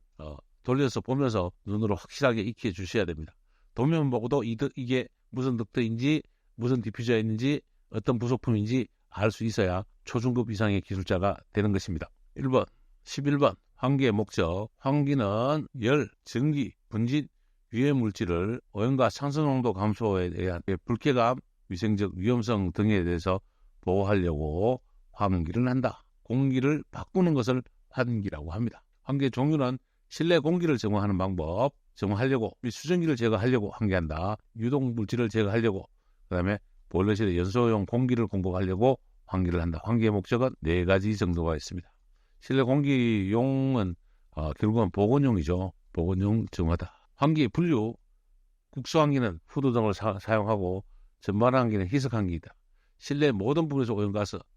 돌려서 보면서 눈으로 확실하게 익혀 주셔야 됩니다. 도면 보고도 이게 무슨 덕트인지 무슨 디퓨저인지 어떤 부속품인지 알 수 있어야 초중급 이상의 기술자가 되는 것입니다. 1번 11번 환기의 목적. 환기는 열, 전기, 분진, 유해 물질을 오염과 산소농도 감소에 대한 불쾌감, 위생적 위험성 등에 대해서 보호하려고 환기를 한다. 공기를 바꾸는 것을 환기라고 합니다. 환기의 종류는 실내 공기를 정화하는 방법, 정화하려고, 수증기를 제거하려고 환기한다. 유독물질을 제거하려고, 그 다음에 보일러실에 연소용 공기를 공급하려고 환기를 한다. 환기의 목적은 4가지 정도가 있습니다. 실내 공기용은 결국은 보건용이죠. 보건용 정화다. 환기의 분류, 국수환기는 후드 등을 사용하고 전반환기는 희석환기이다. 실내 모든 부분에서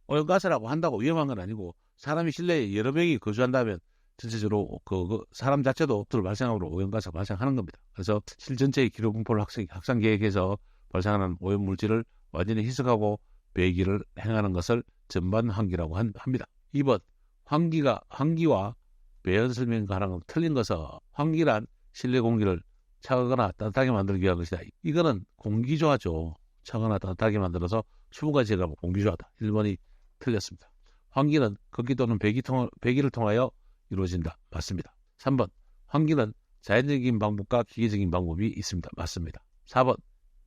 오염가스라고 한다고 위험한 건 아니고 사람이 실내에 여러 명이 거주한다면 전체적으로 그 사람 자체도 발생함으로 오염가스가 발생하는 겁니다. 그래서 실 전체의 기록 분포를 확산 계획해서 발생하는 오염물질을 완전히 희석하고 배기를 행하는 것을 전반환기라고 합니다. 2번, 환기와 배연 설명 가능한 틀린 것은 환기란 실내 공기를 차가거나 따뜻하게 만들기 위한 것이다. 이거는 공기조화죠. 차거나 따뜻하게 만들어서 수분까지 제거하면 공기조화다. 1번이 틀렸습니다. 환기는 걷기 또는 배기를 통하여 이루어진다. 맞습니다. 3번, 환기는 자연적인 방법과 기계적인 방법이 있습니다. 맞습니다. 4번,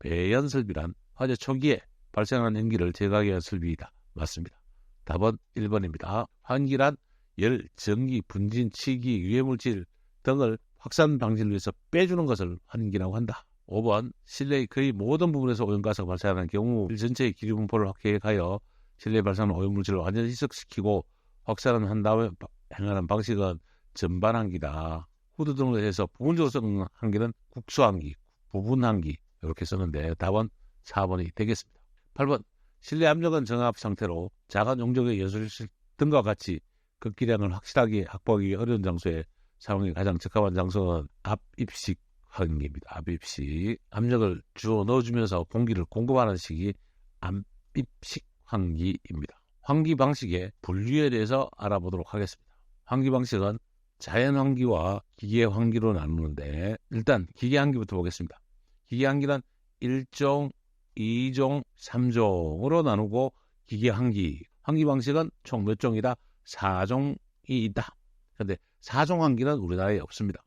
배연 설비란 화재 초기에 발생하는 연기를 제거하기 위한 설비이다. 맞습니다. 답은 1번입니다. 환기란 열, 전기, 분진, 치기, 유해물질 등을 확산 방지를 위해서 빼주는 것을 환기라고 한다. 5번, 실내의 거의 모든 부분에서 오염가스가 발생하는 경우 실 전체의 기류 분포를 계획하여 실내에 발생하는 오염물질을 완전히 희석시키고 확산한 다음에 행하는 방식은 전반환기다. 후드 등을 해서 부분적으로 쓰는 환기는 국수환기, 부분환기 이렇게 쓰는데 답은 4번이 되겠습니다. 8번, 실내 압력은 정압 상태로 작은 용적의 연소실 등과 같이 극기량을 확실하게 확보하기 어려운 장소에 사용이 가장 적합한 장소는 압입식 환기입니다. 압입식. 압력을 주어 넣어주면서 공기를 공급하는 식이 압입식 환기입니다. 환기 방식의 분류에 대해서 알아보도록 하겠습니다. 환기 방식은 자연 환기와 기계 환기로 나누는데 일단 기계 환기부터 보겠습니다. 기계 환기는 1종, 2종, 3종으로 나누고 기계 환기 방식은 총 몇 종이다? 4종이 있다. 그런데 4종 환기는 우리나라에 없습니다.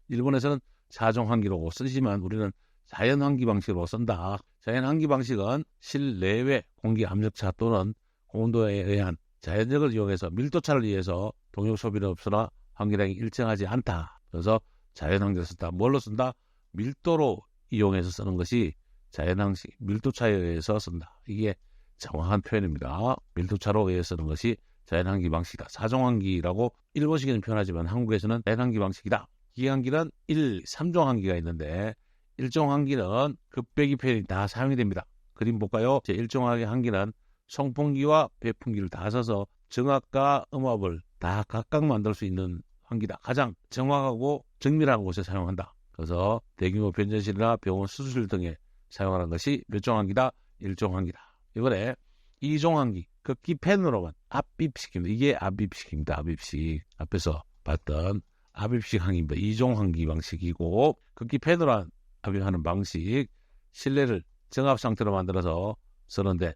일본에서는 4종 환기로 쓰지만 우리는 자연 환기 방식으로 쓴다. 자연 환기 방식은 실내외 공기 압력차 또는 온도에 의한 자연력을 이용해서 밀도차를 이용해서 동력 소비는 없으나 환기량이 일정하지 않다. 그래서 자연 환기를 쓴다. 뭘로 쓴다? 밀도로 이용해서 쓰는 것이 자연 환기, 밀도차에 의해서 쓴다. 이게 정확한 표현입니다. 밀도차로 의해서 쓰는 것이 자연환기 방식이다. 4종 환기라고 일본식에는 표현하지만 한국에서는 자연환기 방식이다. 기계환기는 3종 환기가 있는데 1종 환기는 급배기 표현이 다 사용이 됩니다. 그림 볼까요? 제1종 환기는 송풍기와 배풍기를 다 써서 정압과 음압을 다 각각 만들 수 있는 환기다. 가장 정확하고 정밀한 곳에 사용한다. 그래서 대규모 변전실이나 병원 수술실 등에 사용하는 것이 몇 종 환기다? 1종 환기다. 이번에 2종 환기, 극기 팬으로만 압입식입니다. 이게 압입식입니다. 압입식. 앞에서 봤던 압입식 환기입니다. 2종 환기 방식이고 극기 팬으로 압입하는 방식, 실내를 정압 상태로 만들어서 쓰는데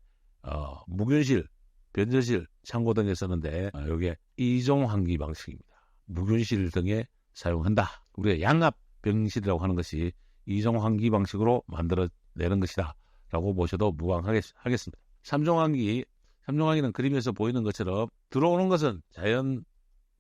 무균실, 변전실, 창고 등에 쓰는데 이게 2종 환기 방식입니다. 무균실 등에 사용한다. 우리가 양압 병실이라고 하는 것이 2종 환기 방식으로 만들어내는 것이다 라고 보셔도 무방하겠습니다. 3종 환기는 그림에서 보이는 것처럼 들어오는 것은 자연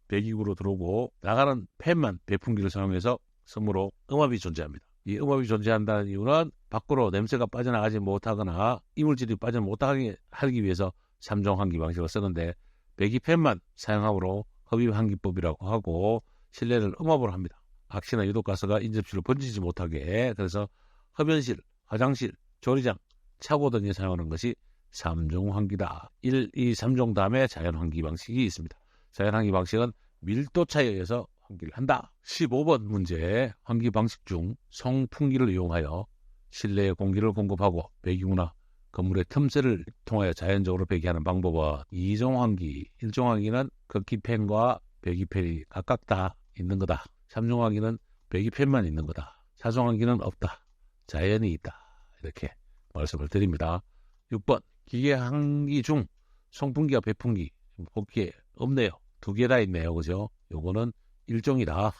배기구로 들어오고 나가는 팬만 배풍기를 사용해서 섬으로 음압이 존재합니다. 이 음압이 존재한다는 이유는 밖으로 냄새가 빠져나가지 못하거나 이물질이 빠져 못하게 하기 위해서 3종 환기 방식을 쓰는데 배기팬만 사용함으로 흡입 환기법이라고 하고 실내를 음압으로 합니다. 악취나 유독가스가 인접실로 번지지 못하게. 그래서 흡연실, 화장실, 조리장, 차고 등에 사용하는 것이 3종 환기다. 1, 2, 3종 다음에 자연 환기 방식이 있습니다. 자연 환기 방식은 밀도차에 의해서 환기를 한다. 15번 문제, 환기 방식 중 송풍기를 이용하여 실내에 공기를 공급하고 배기구나 건물의 틈새를 통하여 자연적으로 배기하는 방법은 2종 환기, 1종 환기는 극기팬과 배기팬이 각각 다 있는 거다. 3종 환기는 배기팬만 있는 거다. 4종 환기는 없다. 자연이 있다. 이렇게 말씀을 드립니다. 6번, 기계 환기 중 송풍기와 배풍기 거기에 없네요. 2개 다 있네요. 그죠? 요거는 1종이다.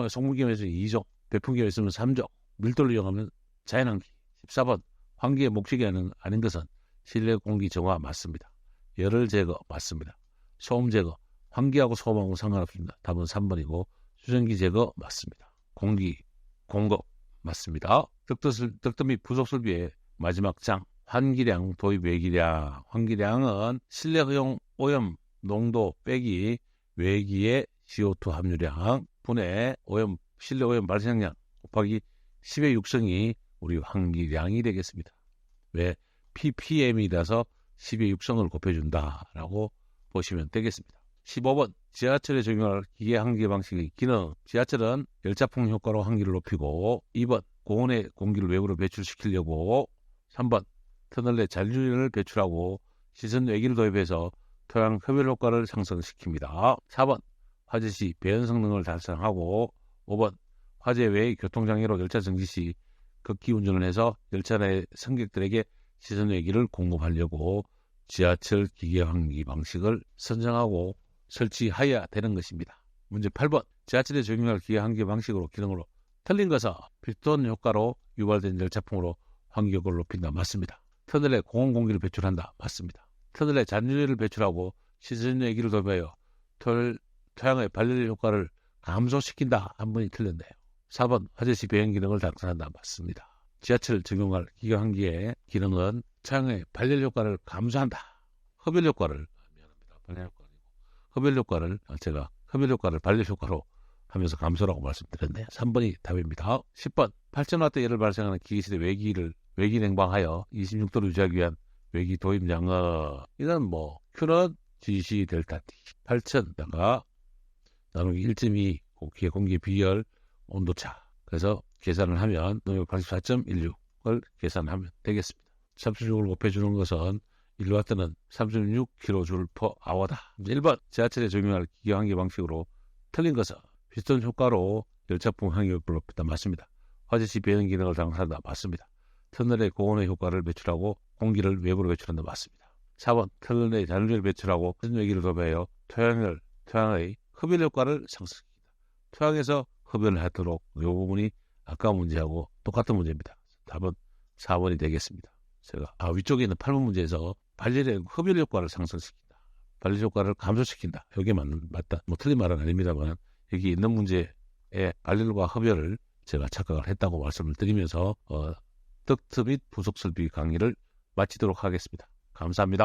송풍기에서 2종, 배풍기가 있으면 3종, 밀도를 이용하면 자연환기. 14번, 환기의 목적이 아닌 것은 실내 공기 정화 맞습니다. 열을 제거 맞습니다. 소음 제거, 환기하고 소음하고 상관없습니다. 답은 3번이고 수증기 제거 맞습니다. 공기 공급 맞습니다. 덕트 및 부속 설비의 마지막 장, 환기량 도입 외기량. 환기량은 실내 허용 오염 농도 빼기 외기의 CO2 함유량 분의 실내 오염 발생량 곱하기 10의 육성이 우리 환기량이 되겠습니다. 왜? ppm이라서 10의 육성을 곱해준다라고 보시면 되겠습니다. 15번 지하철에 적용할 기계 환기 방식의 기능. 지하철은 열차풍 효과로 환기를 높이고 2번 고온의 공기를 외부로 배출시키려고 3번 터널 내 잔류를 배출하고 시선 외기를 도입해서 토양 흡열 효과를 상승시킵니다. 4번 화재 시 배연 성능을 달성하고 5번 화재 외의 교통장애로 열차 정지 시 급기 운전을 해서 열차 내 승객들에게 시선 외기를 공급하려고 지하철 기계 환기 방식을 선정하고 설치해야 되는 것입니다. 문제 8번 지하철에 적용할 기계 환기 방식으로 기능으로 틀린 것은 피스톤 효과로 유발된 열차풍으로 환기 효과를 높인다. 맞습니다. 터널에 고온 공기를 배출한다. 맞습니다. 터널에 잔유를 배출하고 시선 외기를 도입하여 토양의 발열 효과를 감소시킨다. 한 번이 틀렸네요. 4번 화재 시 배연 기능을 달성한다. 맞습니다. 지하철 적용할 기계 환기의 기능은 토양의 발열 효과를 감소한다. 흡열 효과를 제가 흡열 효과를 발열 효과로 하면서 감소라고 말씀드렸네요. 3번이 답입니다. 10번 8,000W 열을 발생하는 기계실의 외기 냉방하여 26도를 유지하기 위한 외기 도입량은 이건 Q는 GC 델타 T 8,000다가 나누기 1.2 기계 공기 비열 온도차. 그래서 계산을 하면 84.16을 계산하면 되겠습니다. 36을 곱해주는 것은 1W는 36kJ/h다. 1번 지하철에 적용할 기계 환기 방식으로 틀린 것은 피스톤 효과로 열차풍 환기 효과를 높였다. 맞습니다. 화재 시 배연 기능을 장착한다. 맞습니다. 터널에 고온의 효과를 배출하고 공기를 외부로 배출한다. 맞습니다. 4번 터널에 잔유를 배출하고 시선 외기를 도입하여 토양의 흡열 효과를 상승시킨다. 토양에서 흡연을 하도록 이 부분이 아까 문제하고 똑같은 문제입니다. 답은 4번이 되겠습니다. 제가 위쪽에 있는 8번 문제에서 발열의 흡열 효과를 상승시킨다. 발열 효과를 감소시킨다. 여기에 맞다. 틀린 말은 아닙니다만 여기 있는 문제에 발열과 흡열을 제가 착각을 했다고 말씀을 드리면서 덕트 및 부속 설비 강의를 마치도록 하겠습니다. 감사합니다.